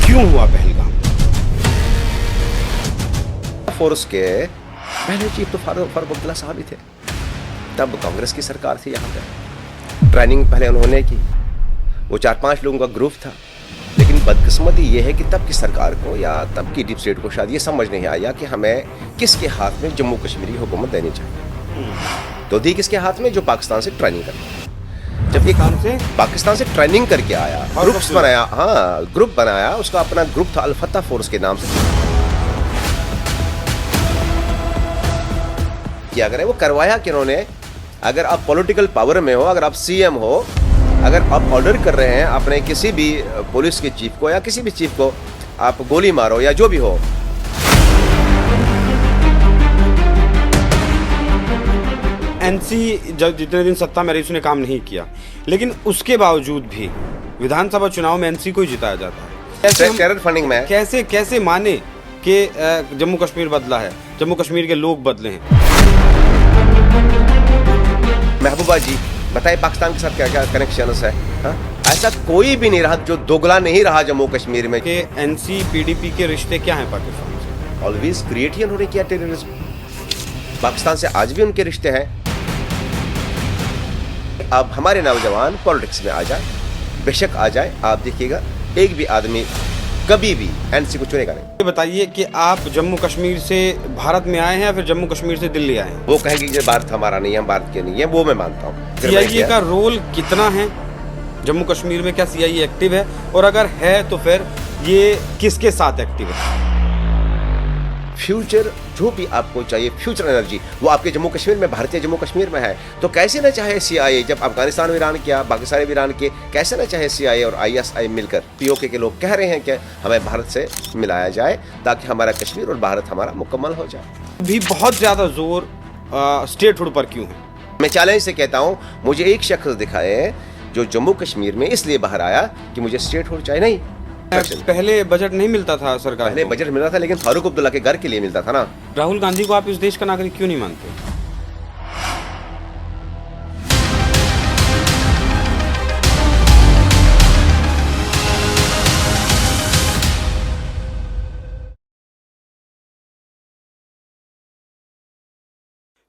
क्यों हुआ पहलगाम? फोर्स के पहले चीफ तो फारूक अब्दुल्ला साहब ही थे। तब कांग्रेस की सरकार थी। यहाँ पे ट्रेनिंग पहले उन्होंने की, वो 4-5 लोगों का ग्रुप था। लेकिन बदकिस्मती ये है कि तब की सरकार को या तब की डीप स्टेट को शायद ये समझ नहीं आया कि हमें किसके हाथ में जम्मू कश्मीर की हुकूमत देनी चाहिए। तो दी किसके हाथ में? जो पाकिस्तान से ट्रेनिंग करके, जबकि पाकिस्तान से ट्रेनिंग करके आया, ग्रुप्स बनाया, हाँ ग्रुप बनाया, उसका अपना ग्रुप था अल-फतह फोर्स के नाम से किया गया। वो करवाया कि उन्होंने, अगर आप पॉलिटिकल पावर में हो, अगर आप सीएम हो, अगर आप ऑर्डर कर रहे हैं अपने किसी भी पुलिस के चीफ को या किसी भी चीफ को, आप गोली मारो या जो भी हो, एनसी जब जितने दिन सत्ता में रही उसने काम नहीं किया, लेकिन उसके बावजूद भी विधानसभा चुनाव में एनसी को ही जिताया जाता है। टेरर फंडिंग में कैसे माने कि जम्मू कश्मीर बदला है, जम्मू कश्मीर के लोग बदले हैं? महबूबा जी बताइए पाकिस्तान के साथ क्या क्या कनेक्शन है? हा? ऐसा कोई भी नहीं रहा जो दोगला नहीं रहा जम्मू कश्मीर में। कि एनसी पीडीपी के रिश्ते क्या हैं पाकिस्तान से? ऑलवेज क्रिएट ही उन्होंने किया टेररिज्म। पाकिस्तान से आज भी उनके रिश्ते हैं। अब हमारे नौजवान पॉलिटिक्स में आ जाए, बेशक आ जाए, आप देखिएगा एक भी आदमी कभी भी एनसी को चुनेगा नहीं। ये बताइए कि आप जम्मू कश्मीर से भारत में आए हैं या फिर जम्मू कश्मीर से दिल्ली आए हैं? वो कहेंगे ये भारत हमारा नहीं है, हम भारत के नहीं है, वो मैं मानता हूँ। सीआईए का रोल कितना है जम्मू कश्मीर में? क्या सीआईए एक्टिव है, और अगर है तो फिर ये किसके साथ एक्टिव है? फ्यूचर जो भी आपको चाहिए, फ्यूचर एनर्जी, वो आपके जम्मू कश्मीर में, भारतीय जम्मू कश्मीर में है। तो कैसे ना चाहे सीआईए, जब अफगानिस्तान में ईरान किया, बाकी सारे ईरान के, कैसे ना चाहे सीआईए और आईएसआई मिलकर, पीओके के लोग कह रहे हैं कि हमें भारत से मिलाया जाए ताकि हमारा कश्मीर और भारत हमारा मुकम्मल हो जाए। भी बहुत ज्यादा जोर स्टेटहुड पर क्यों है? मैं चैलेंज से कहता हूँ, मुझे एक शख्स दिखाए जो जम्मू कश्मीर में इसलिए बाहर आया कि मुझे स्टेटहुड चाहिए। नहीं, पहले बजट नहीं मिलता था सरकार पहले को। बजट मिला था, लेकिन फारूक अब्दुल्ला के घर के लिए मिलता था ना। राहुल गांधी को आप इस देश का नागरिक क्यों नहीं मानते?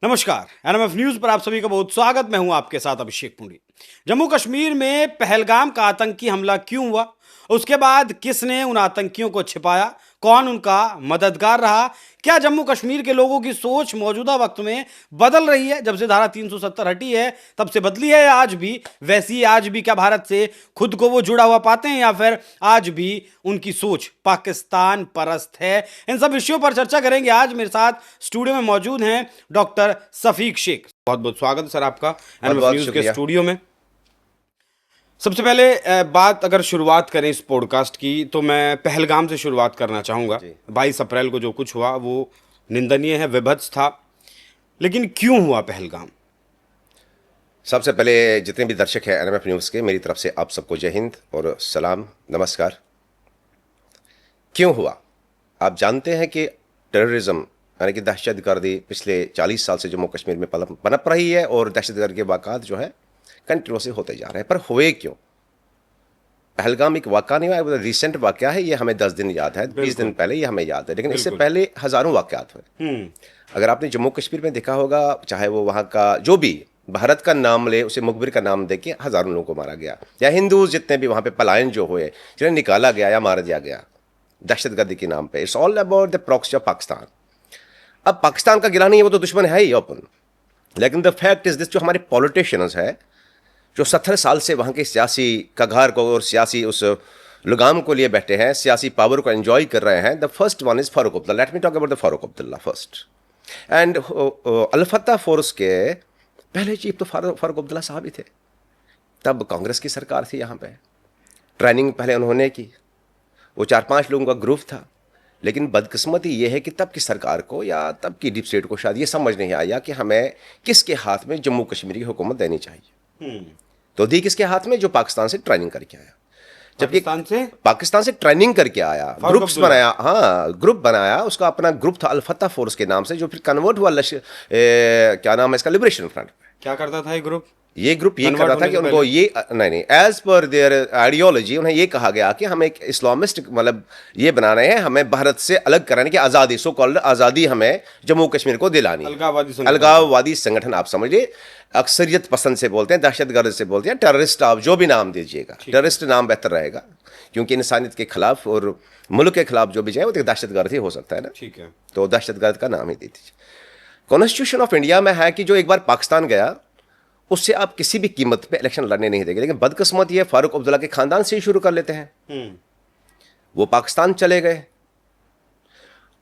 नमस्कार, एनएमएफ न्यूज पर आप सभी का बहुत स्वागत। मैं हूं आपके साथ अभिषेक पुंडी। जम्मू कश्मीर में पहलगाम का आतंकी हमला क्यों हुआ, उसके बाद किसने उन आतंकियों को छिपाया, कौन उनका मददगार रहा, क्या जम्मू कश्मीर के लोगों की सोच मौजूदा वक्त में बदल रही है? जब से धारा 370 हटी है तब से बदली है या आज भी वैसी ही? आज भी क्या भारत से खुद को वो जुड़ा हुआ पाते हैं या फिर आज भी उनकी सोच पाकिस्तान परस्त है? इन सब विषयों पर चर्चा करेंगे। आज मेरे साथ स्टूडियो में मौजूद हैं डॉक्टर सफीक शेख। बहुत बहुत स्वागत है सर आपका एनएमएफ न्यूज के स्टूडियो में। सबसे पहले बात अगर शुरुआत करें इस पॉडकास्ट की, तो मैं पहलगाम से शुरुआत करना चाहूँगा। 22 अप्रैल को जो कुछ हुआ वो निंदनीय है, विभत्स था, लेकिन क्यों हुआ पहलगाम? सबसे पहले जितने भी दर्शक हैं एनएमएफ न्यूज़ के, मेरी तरफ से आप सबको जय हिंद और सलाम, नमस्कार। क्यों हुआ? आप जानते हैं कि टेररिज्म यानी कि दहशतगर्दी पिछले 40 साल से जम्मू कश्मीर में पनप रही है और दहशतगर्द के वाक़ात जो है कंटिन्यूसली होते जा रहे हैं। पर हुए क्यों? पहलगाम एक वाक़ा नहीं हुआ, वो रिसेंट वाक़या है। ये हमें 10 दिन याद है, 20 दिन पहले ये हमें याद है, लेकिन इससे पहले हज़ारों वाक़यात हुए। अगर आपने जम्मू कश्मीर में देखा होगा, चाहे वो वहाँ का जो भी भारत का नाम ले, उसे मुखबिर का नाम दे के हज़ारों लोगों को मारा गया, या हिंदू जितने भी वहाँ पे पलायन जो हुए, जिन्हें निकाला गया या मार दिया गया दहशतगर्दी के नाम पे। It's all about the proxy of Pakistan. अब पाकिस्तान का गिला नहीं है, वो तो दुश्मन है ही ओपन, लेकिन द फैक्ट इज दिस, जो हमारे पॉलिटिशियंस है जो 70 साल से वहाँ के सियासी कगार को और सियासी उस लगाम को लिए बैठे हैं, सियासी पावर को एंजॉय कर रहे हैं। The first one is Farooq Abdullah. Let me talk about the Farooq Abdullah first. And Al Fatah force के पहले चीफ तो फारूक अब्दुल्ला साहब ही थे। तब कांग्रेस की सरकार थी। यहाँ पे ट्रेनिंग पहले उन्होंने की, वो 4-5 लोगों का ग्रुप था। लेकिन बदकिस्मती ये है कि तब की सरकार को या तब की डीप स्टेट को शायद ये समझ नहीं आया कि हमें किसके हाथ में जम्मू कश्मीर की हुकूमत देनी चाहिए। तो दी किसके हाथ में? जो पाकिस्तान से ट्रेनिंग करके आया। जबकि पाकिस्तान से ट्रेनिंग करके आया, ग्रुप्स बनाया, हाँ ग्रुप बनाया, उसका अपना ग्रुप था अल-फतह फोर्स के नाम से, जो फिर कन्वर्ट हुआ क्या नाम है इसका, लिबरेशन फ्रंट। क्या करता था ये ग्रुप? ये ग्रुप ये कर Convert रहा था होने कि से उनको पहले? ये नहीं, एज पर देयर आइडियोलॉजी उन्हें ये कहा गया कि हम एक इस्लामिस्ट मतलब ये बना रहे हैं, हमें भारत से अलग कराने की आज़ादी, सो कॉल्ड आज़ादी हमें जम्मू कश्मीर को दिलानी है। अलगाववादी संगठन। अलगाववादी संगठन आप समझिए, अक्सरियत पसंद से बोलते हैं, दहशतगर्द से बोलते हैं, टेररिस्ट, आप जो भी नाम दीजिएगा, टेररिस्ट नाम बेहतर रहेगा, क्योंकि इंसानियत के खिलाफ और मुल्क के खिलाफ जो भी जाए वो तो दहशतगर्द ही हो सकता है ना, ठीक है। तो दहशतगर्द का नाम ही दे दीजिए। कॉन्स्टिट्यूशन ऑफ इंडिया में है कि जो एक बार पाकिस्तान गया उससे आप किसी भी कीमत पे इलेक्शन लड़ने नहीं देंगे, लेकिन बदकिस्मत ये फारूक अब्दुल्ला के खानदान से ही शुरू कर लेते हैं। वो पाकिस्तान चले गए,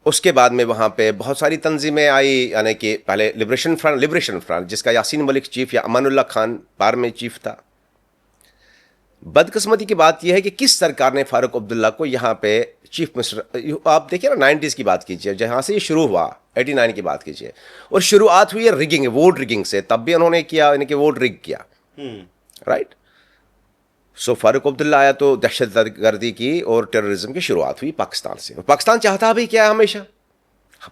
उसके बाद में वहां पे बहुत सारी तंजीमें आई, यानी कि पहले लिबरेशन फ्रंट जिसका यासीन मलिक चीफ या अमानुल्लाह खान बार में चीफ था। बदकिस्मती की बात यह है कि किस सरकार ने फारूक अब्दुल्ला को यहां पे चीफ मिनिस्टर, आप देखिए ना 90s की बात कीजिए, जहां से ये शुरू हुआ 89 की बात कीजिए, और शुरुआत हुई है रिगिंग, वोट रिगिंग से, तब भी उन्होंने किया, यानी कि वोट रिग किया, राइट। सो फारूक अब्दुल्ला आया तो दहशतगर्दी की और टेररिज्म की शुरुआत हुई पाकिस्तान से। पाकिस्तान चाहता भी क्या है हमेशा,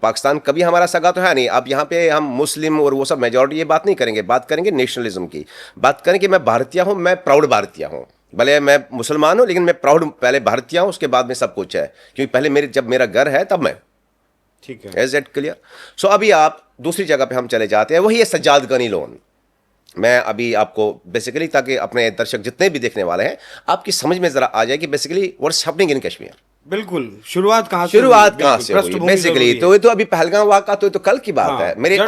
पाकिस्तान कभी हमारा सगा तो है नहीं। अब यहाँ पे हम मुस्लिम और वो सब मेजॉरिटी ये बात नहीं करेंगे, बात करेंगे नेशनलिज्म की, बात करेंगे मैं भारतीय हूँ, मैं प्राउड भारतीय हूँ, भले मैं मुसलमान हूँ लेकिन मैं प्राउड पहले भारतीय हूँ, उसके बाद में सब कुछ है, क्योंकि पहले जब मेरा घर है तब मैं, ठीक है। Is it clear? सो अभी आप दूसरी जगह पे हम चले जाते हैं, वही है सज्जाद गनी लोन। मैं अभी आपको बेसिकली, ताकि अपने दर्शक जितने भी देखने वाले हैं आपकी समझ में जरा आ जाए कि basically what's happening in Kashmir. बिल्कुल, शुरुआत कहाँ से हुई बेसिकली, तो ये तो अभी पहलगाम वाक़ा तो कल की बात है। मेरी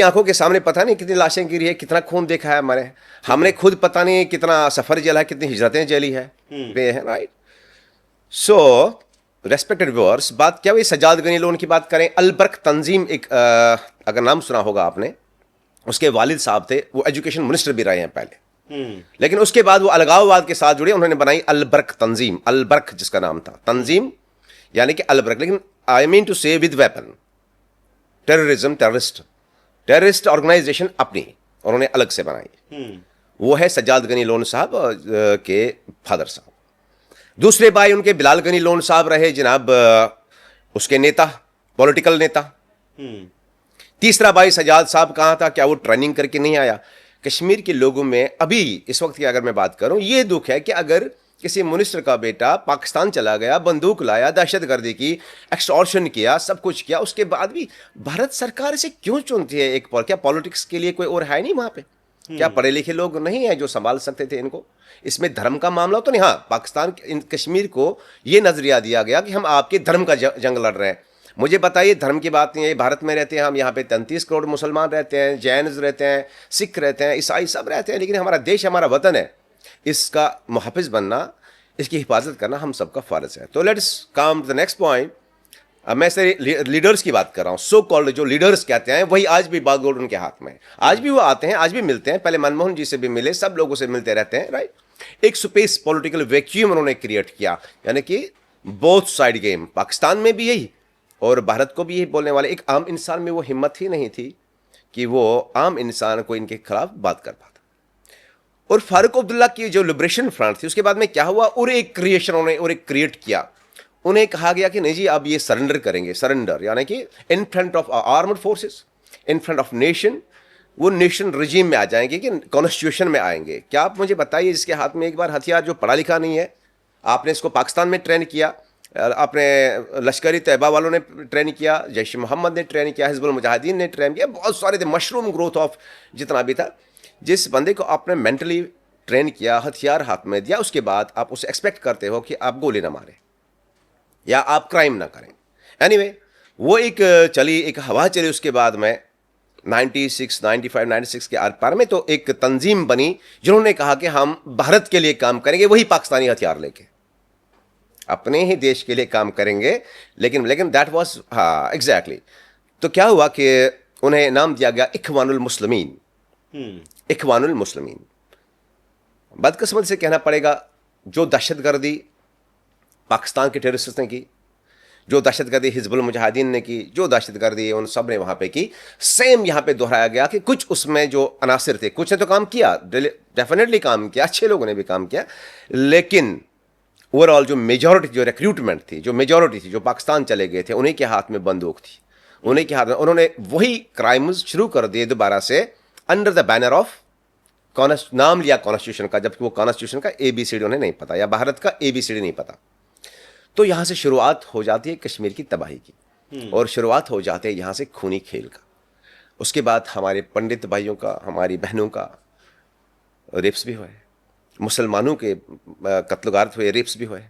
आंखों के सामने पता नहीं कितनी लाशें गिरी है, कितना खून देखा है हमारे, हमने खुद पता नहीं कितना सफर जला है, कितनी हिजरतें जली है, राइट। सो रेस्पेक्टेड व्यूअर्स, बात क्या हुई, सज्जाद गनी लोन की बात करें। अलबर्क तंजीम, एक अगर नाम सुना होगा आपने, उसके वालिद साहब थे, वो एजुकेशन मिनिस्टर भी रहे हैं पहले, लेकिन उसके बाद वो अलगाववाद के साथ जुड़े, उन्होंने बनाई अलबर्क तंजीम, अलबर्क जिसका नाम था, तंजीम यानी कि अलबर्क, लेकिन I mean to say with weapon, terrorism, terrorist organisation अपनी उन्होंने अलग से बनाई। वो है सज्जाद गनी लोन साहब के फादर साहब। दूसरे भाई उनके बिलाल गनी लोन साहब रहे जनाब, उसके नेता, पॉलिटिकल नेता। तीसरा भाई सज्जाद साहब कहाँ था, क्या वो ट्रेनिंग करके नहीं आया? कश्मीर के लोगों में अभी इस वक्त की अगर मैं बात करूं, ये दुख है कि अगर किसी मिनिस्टर का बेटा पाकिस्तान चला गया, बंदूक लाया, दहशतगर्दी की, एक्सटॉर्शन किया, सब कुछ किया, उसके बाद भी भारत सरकार इसे क्यों चुनती है? एक क्या पॉलिटिक्स के लिए कोई और है नहीं वहां पे? क्या पढ़े लिखे लोग नहीं है जो संभाल सकते थे इनको? इसमें धर्म का मामला तो नहीं। हाँ, पाकिस्तान कश्मीर को ये नजरिया दिया गया कि हम आपके धर्म का जंग लड़ रहे हैं। मुझे बताइए, धर्म की बात नहीं है, भारत में रहते हैं हम, यहाँ पे 33 करोड़ मुसलमान रहते हैं, जैन रहते हैं, सिख रहते हैं, ईसाई सब रहते हैं, लेकिन हमारा देश, हमारा वतन है, इसका मुहाफिज बनना, इसकी हिफाजत करना हम सबका फ़र्ज है। तो let's come to the next point. अब मैं से लीडर्स की बात कर रहा हूँ, सो कॉल्ड जो लीडर्स कहते हैं, वही आज भी बागडोर उनके हाथ में है। आज भी वो आते हैं, आज भी मिलते हैं, पहले मनमोहन जी से भी मिले, सब लोगों से मिलते रहते हैं, राइट। एक स्पेस पॉलिटिकल वैक्यूम उन्होंने क्रिएट किया, यानी कि बोथ साइड गेम, पाकिस्तान में भी यही और भारत को भी यही बोलने वाले। एक आम इंसान में वो हिम्मत ही नहीं थी कि वो आम इंसान को इनके खिलाफ बात कर पाता। और फारूक अब्दुल्ला की जो लिबरेशन फ्रंट थी, उसके बाद में क्या हुआ, और एक क्रिएशन उन्होंने और एक क्रिएट किया। उन्हें कहा गया कि नहीं जी, अब ये सरेंडर करेंगे, सरेंडर यानी कि in front of armed forces, in front of nation, वो नेशन रजीम में आ जाएंगे कि कॉन्स्टिट्यूशन में आएंगे। क्या आप मुझे बताइए, जिसके हाथ में एक बार हथियार, जो पढ़ा लिखा नहीं है, आपने इसको पाकिस्तान में ट्रेन किया, अपने लश्करी तैयबा वालों ने ट्रेन किया, जैश मोहम्मद ने ट्रेन किया, हिजबुल मुजाहिदीन ने ट्रेन किया, बहुत सारे थे, मशरूम ग्रोथ ऑफ जितना भी था। जिस बंदे को आपने मेंटली ट्रेन किया, हथियार हाथ में दिया, उसके बाद आप उसे एक्सपेक्ट करते हो कि आप गोली ना मारे या आप क्राइम ना करें। एनीवे, वो एक चली, एक हवा चली, उसके बाद में 96, 95, 96 के आर पार में तो एक तंजीम बनी जिन्होंने कहा कि हम भारत के लिए काम करेंगे, वही पाकिस्तानी हथियार लेके अपने ही देश के लिए काम करेंगे। लेकिन दैट वाज, हाँ एग्जैक्टली। तो क्या हुआ कि उन्हें नाम दिया गया इख्वानुल मुस्लिमीन, इख्वानुल मुस्लिमीन। बदकिस्मती से कहना पड़ेगा, जो दहशतगर्दी पाकिस्तान के टेररिस्ट ने की, जो दहशतगर्दी हिजबुल मुजाहिदीन ने की, जो दहशतगर्दी उन सब ने वहाँ पे की, सेम यहाँ पे दोहराया गया कि कुछ उसमें जो अनासिर थे, कुछ ने तो काम किया, डेफिनेटली काम किया, अच्छे लोगों ने भी काम किया, लेकिन ओवरऑल जो मेजॉरिटी, जो रिक्रूटमेंट थी, जो मेजॉरिटी थी, जो पाकिस्तान चले गए थे, उन्हीं के हाथ में बंदूक थी, उन्हीं के हाथ में, उन्होंने वही क्राइम्स शुरू कर दिए दोबारा से, अंडर द बैनर ऑफ नाम लिया कॉन्स्टिट्यूशन का, जबकि वो कॉन्स्टिट्यूशन का ABCD उन्हें नहीं पता, या भारत का ABCD नहीं पता। तो यहां से शुरुआत हो जाती है कश्मीर की तबाही की, और शुरुआत हो जाते हैं यहां से खूनी खेल का। उसके बाद हमारे पंडित भाइयों का, हमारी बहनों का रेप्स भी हुए, मुसलमानों के कत्लगार्त हुए, रेप्स भी हुए।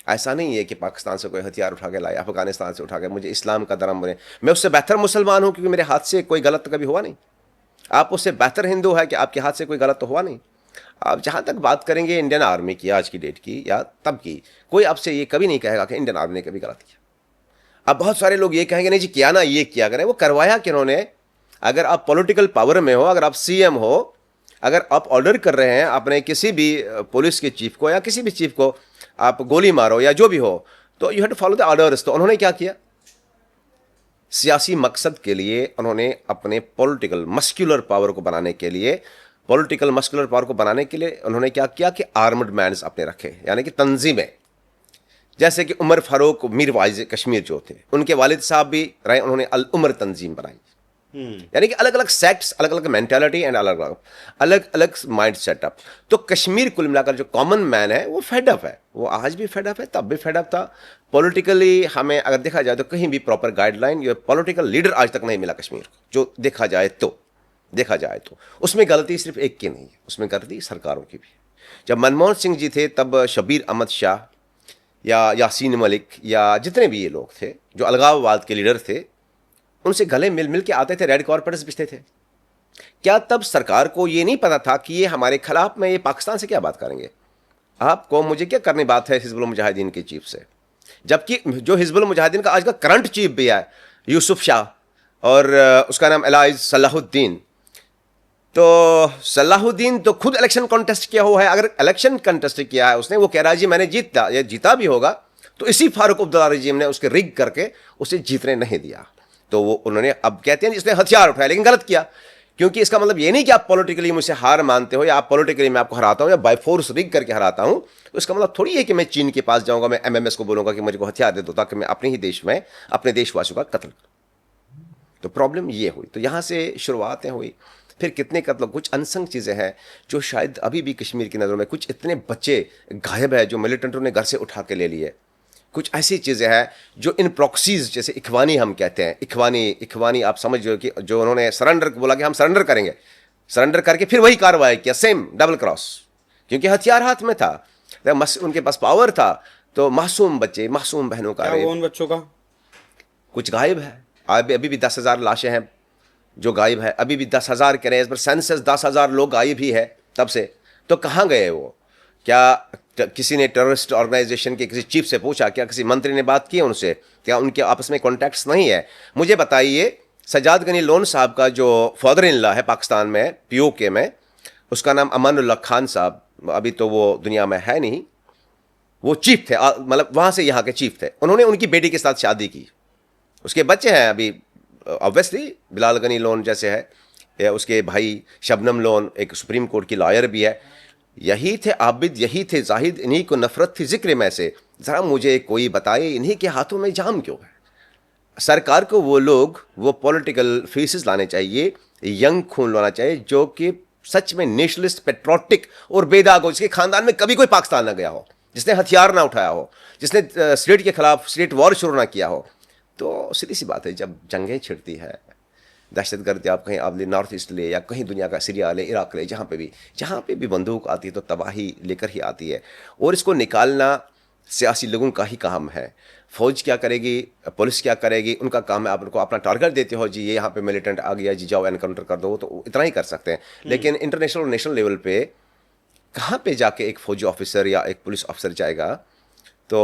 ऐसा नहीं है कि पाकिस्तान से कोई हथियार उठा के लाया, अफगानिस्तान से उठा के मुझे इस्लाम का धर्म बने, मैं उससे बेहतर मुसलमान हूं क्योंकि मेरे हाथ से कोई गलत तो कभी हुआ नहीं। आप उससे बेहतर हिंदू है कि आपके हाथ से कोई गलत तो हुआ नहीं। आप जहां तक बात करेंगे इंडियन आर्मी की आज की डेट की या तब की, कोई आपसे ये कभी नहीं कहेगा कि इंडियन आर्मी ने कभी गलत किया। अब बहुत सारे लोग ये कहेंगे नहीं जी किया ना, ये किया करें, वो करवाया किन्होंने? अगर आप पॉलिटिकल पावर में हो, अगर आप CM हो, अगर आप ऑर्डर कर रहे हैं अपने किसी भी पुलिस के चीफ को या किसी भी चीफ को आप गोली मारो या जो भी हो, तो you have to follow the orders. तो उन्होंने क्या किया? सियासी मकसद के लिए उन्होंने अपने पॉलिटिकल मस्कुलर पावर को बनाने के लिए, उन्होंने क्या किया कि आर्मड मैन्स अपने रखे, यानी कि तंजीमें, जैसे कि उमर फारूक मीर वाइज कश्मीर जो थे, उनके वालिद साहब भी रहे, उन्होंने अल उमर तंजीम बनाई। यानी कि अलग अलग सेक्ट्स, अलग अलग मेंटालिटी एंड अलग अलग माइंड सेटअप। तो कश्मीर कुल मिलाकर जो कॉमन मैन है वो फेडअप है, वो आज भी फेडअप है, तब भी फेडअप था। पॉलिटिकली हमें अगर देखा जाए तो कहीं भी प्रॉपर गाइडलाइन या पॉलिटिकल लीडर आज तक नहीं मिला कश्मीर को, जो देखा जाए तो उसमें गलती सिर्फ एक की नहीं है, उसमें गलती सरकारों की भी है। जब मनमोहन सिंह जी थे तब शबीर अहमद शाह या यासीन मलिक या जितने भी ये लोग थे जो अलगाववाद के लीडर थे, उनसे गले मिल के आते थे, रेड कॉर्पेट्स बिछते थे। क्या तब सरकार को ये नहीं पता था कि ये हमारे खिलाफ में, ये पाकिस्तान से क्या बात करेंगे? आपको मुझे क्या करनी बात है हिजबुल मुजाहिदीन के चीफ से? जबकि जो हिजबुल मुजाहिदीन का आज का करंट चीफ भी है यूसुफ शाह, और उसका नाम एलाइज सलाहुद्दीन। तो सलाहुद्दीन तो खुद इलेक्शन कॉन्टेस्ट किया हुआ है। अगर इलेक्शन कॉन्टेस्ट किया है उसने, वो कह रहा है जी मैंने जीता भी होगा, तो इसी फारूक अब्दुल्ला रजीम ने उसके रिग करके उसे जीतने नहीं दिया। तो वो उन्होंने, अब कहते हैं इसने हथियार उठाया, लेकिन गलत किया, क्योंकि इसका मतलब ये नहीं कि आप पॉलिटिकली मुझसे हार मानते हो या आप पॉलिटिकली मैं आपको हराता हूं या बाय फोर्स रिग करके हराता हूं। तो इसका मतलब थोड़ी है कि मैं चीन के पास जाऊंगा, मैं MMS को बोलूंगा कि मुझे को हथियार दे दो ताकि मैं अपने ही देश में अपने देशवासियों का कत्ल करूं। तो प्रॉब्लम ये हुई, तो यहां से शुरुआतें हुई। फिर कितने कत्ल, कुछ अनसंग चीज़ें हैं जो शायद अभी भी कश्मीर की नज़रों में, कुछ इतने बच्चे गायब है जो मिलिटेंटों ने घर से उठा के ले लिए। कुछ ऐसी चीज़ें हैं जो इन प्रॉक्सीज, जैसे इखवानी हम कहते हैं, इखवानी आप समझ जो कि जो उन्होंने सरेंडर बोला कि हम सरेंडर करेंगे, सरेंडर करके फिर वही कार्रवाई किया, सेम डबल क्रॉस, क्योंकि हथियार हाथ में था, उनके पास पावर था। तो मासूम बच्चे, मासूम बहनों का, उन बच्चों का कुछ गायब है। अभी भी 10,000 लाशें हैं जो गायब है, अभी भी 10,000 कह रहे हैं, इस पर सेंसस 10,000 लोग गायब ही है तब से। तो कहाँ गए वो? क्या किसी ने टेररिस्ट ऑर्गेनाइजेशन के किसी चीफ से पूछा? क्या किसी मंत्री ने बात की उनसे? क्या उनके आपस में कॉन्टैक्ट्स नहीं है? मुझे बताइए, सजाद गनी लोन साहब का जो फादर इन लॉ है पाकिस्तान में, POK में, उसका नाम अमानुल्लाह खान साहब, अभी तो वो दुनिया में है नहीं, वो चीफ थे, मतलब वहाँ से यहाँ के चीफ थे। उन्होंने उनकी बेटी के साथ शादी की, उसके बच्चे हैं अभी, ऑब्वियसली बिलाल गनी लोन जैसे है, या उसके भाई शबनम लोन एक सुप्रीम कोर्ट की लॉयर भी है। यही थे आबिद, यही थे जाहिद, इन्हीं को नफरत थी जिक्र में से। ज़रा मुझे कोई बताए इन्हीं के हाथों में जाम क्यों है? सरकार को वो लोग, वो पॉलिटिकल फेसेस लाने चाहिए, यंग खून लाना चाहिए जो कि सच में नेशनलिस्ट, पेट्रोटिक और बेदाग हो, जिसके खानदान में कभी कोई पाकिस्तान ना गया हो, जिसने हथियार ना उठाया हो, जिसने स्टेट के खिलाफ स्टेट वॉर शुरू ना किया हो। तो सीधी सी बात है, जब जंगें छिड़ती है, दहशतगर्द, आप कहीं आप नॉर्थ ईस्ट ले या कहीं दुनिया का सीरिया ले, इराक ले, जहाँ पे भी बंदूक आती है तो तबाही लेकर ही आती है। और इसको निकालना सियासी लोगों का ही काम है। फौज क्या करेगी, पुलिस क्या करेगी, उनका काम है। आप उनको अपना टारगेट देते हो, जी ये यहाँ पे मिलिटेंट आ गया, जी जाओ एनकाउंटर कर दो, तो इतना ही कर सकते हैं। लेकिन इंटरनेशनल और नेशनल लेवल पे कहाँ पे जाके एक फौजी ऑफिसर या एक पुलिस ऑफिसर जाएगा तो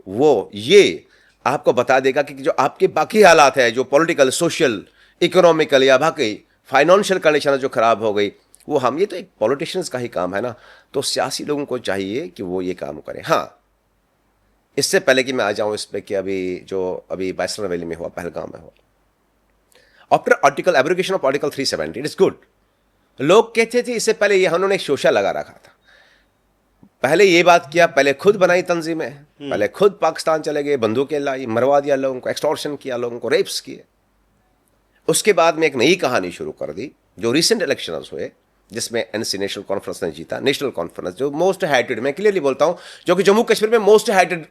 वो ये आपको बता देगा कि जो आपके बाकी हालात है, जो पॉलिटिकल, सोशल, इकोनॉमिकल या बाकी फाइनेंशियल कंडीशन जो खराब हो गई, वो हम, ये तो एक पॉलिटिशियंस का ही काम है ना। तो सियासी लोगों को चाहिए कि वो ये काम करें। हाँ, इससे पहले कि मैं आ जाऊं इस पे कि अभी बैसर वैली में हुआ, पहलगाम में हुआ, after article abrogation of article 370, it is good. लोग कहते थे इससे पहले ये उन्होंने एक शोशा लगा रखा था, पहले ये बात किया, पहले खुद बनाई तंजीमें, पहले खुद पाकिस्तान चले गए, बंदूकें लाई, मरवा दिया लोगों को, एक्सटॉर्शन किया लोगों को, रेप्स किए। उसके बाद में एक नई कहानी शुरू कर दी, जो रिसेंट इलेक्शंस हुए जिसमें एनसी नेशनल कॉन्फ्रेंस ने जीता। नेशनल कॉन्फ्रेंस जो मोस्ट हाइटेड, मैं क्लियरली बोलता हूं, जो कि जम्मू कश्मीर में मोस्ट हाइटेड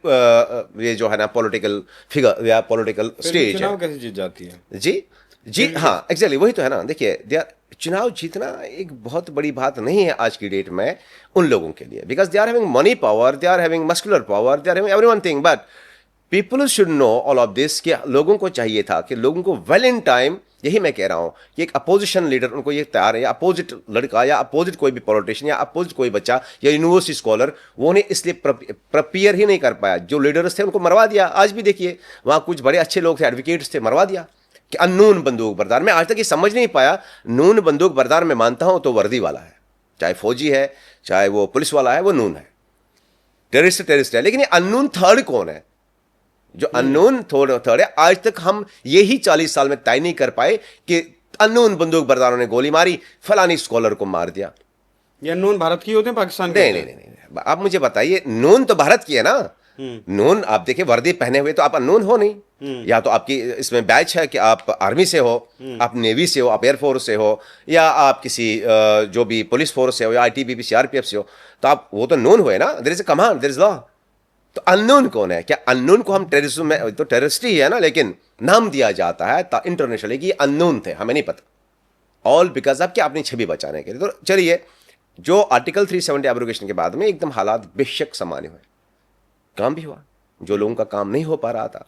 ये जो है ना पॉलिटिकल फिगर या पॉलिटिकल स्टेज है। चुनाव कैसे जीत जाती है? जी हाँ, एग्जैक्टली वही तो है ना। देखिए, चुनाव जीतना एक बहुत बड़ी बात नहीं है आज की डेट में उन लोगों के लिए, because they are having money power, they are having muscular power, they are having everyone thing, but people should know all of this कि लोगों को चाहिए था कि लोगों को वेल इन टाइम, यही मैं कह रहा हूं कि एक अपोजिशन लीडर उनको ये तैयार है, या अपोजिट लड़का या अपोजिट कोई भी पॉलिटिशियन या अपोजिट कोई बच्चा या यूनिवर्सिटी स्कॉलर, वो उन्हें इसलिए प्रिपेयर ही नहीं कर पाया। जो लीडर्स थे उनको मरवा दिया। आज भी देखिए वहां कुछ बड़े अच्छे लोग थे, एडवोकेट्स थे, मरवा दिया कि अननोन बंदूक बरदार। मैं आज तक ये समझ नहीं पाया, नून बंदूक बरदार मैं मानता हूं तो वर्दी वाला है, चाहे फौजी है चाहे वो पुलिस वाला है, वो नून है। टेररिस्ट है, लेकिन ये अननोन थर्ड कौन है? जो अननोन थर्ड है, आज तक हम यही 40 साल में तय नहीं कर पाए कि अननोन बंदूक बरदारों ने गोली मारी, फलानी स्कॉलर को मार दिया। ये अननोन भारत की होते हैं, पाकिस्तान के? नहीं, आप मुझे बताइए, नून तो भारत की है ना। नून आप देखिए, वर्दी पहने हुए तो आप अननोन हो नहीं। या तो आपकी इसमें बैच है कि आप आर्मी से हो, आप नेवी से हो, आप एयरफोर्स से हो, या आप किसी जो भी पुलिस फोर्स से हो, या आईटीबीपी सीआरपीएफ से हो, तो आप वो तो नून हुए ना। There is a command, there is law. तो अननोन कौन है? क्या अननोन को हम टेररिज्म में, तो टेररिस्ट ही है ना, लेकिन नाम दिया जाता है इंटरनेशनली कि अननोन थे, हमें नहीं पता। ऑल बिकॉज आप क्या, अपनी छवि बचाने के लिए। तो चलिए, जो आर्टिकल 370 एब्रोगेशन के बाद में एकदम हालात बेशक सामान्य हुए, काम भी हुआ जो लोगों का काम नहीं हो पा रहा था।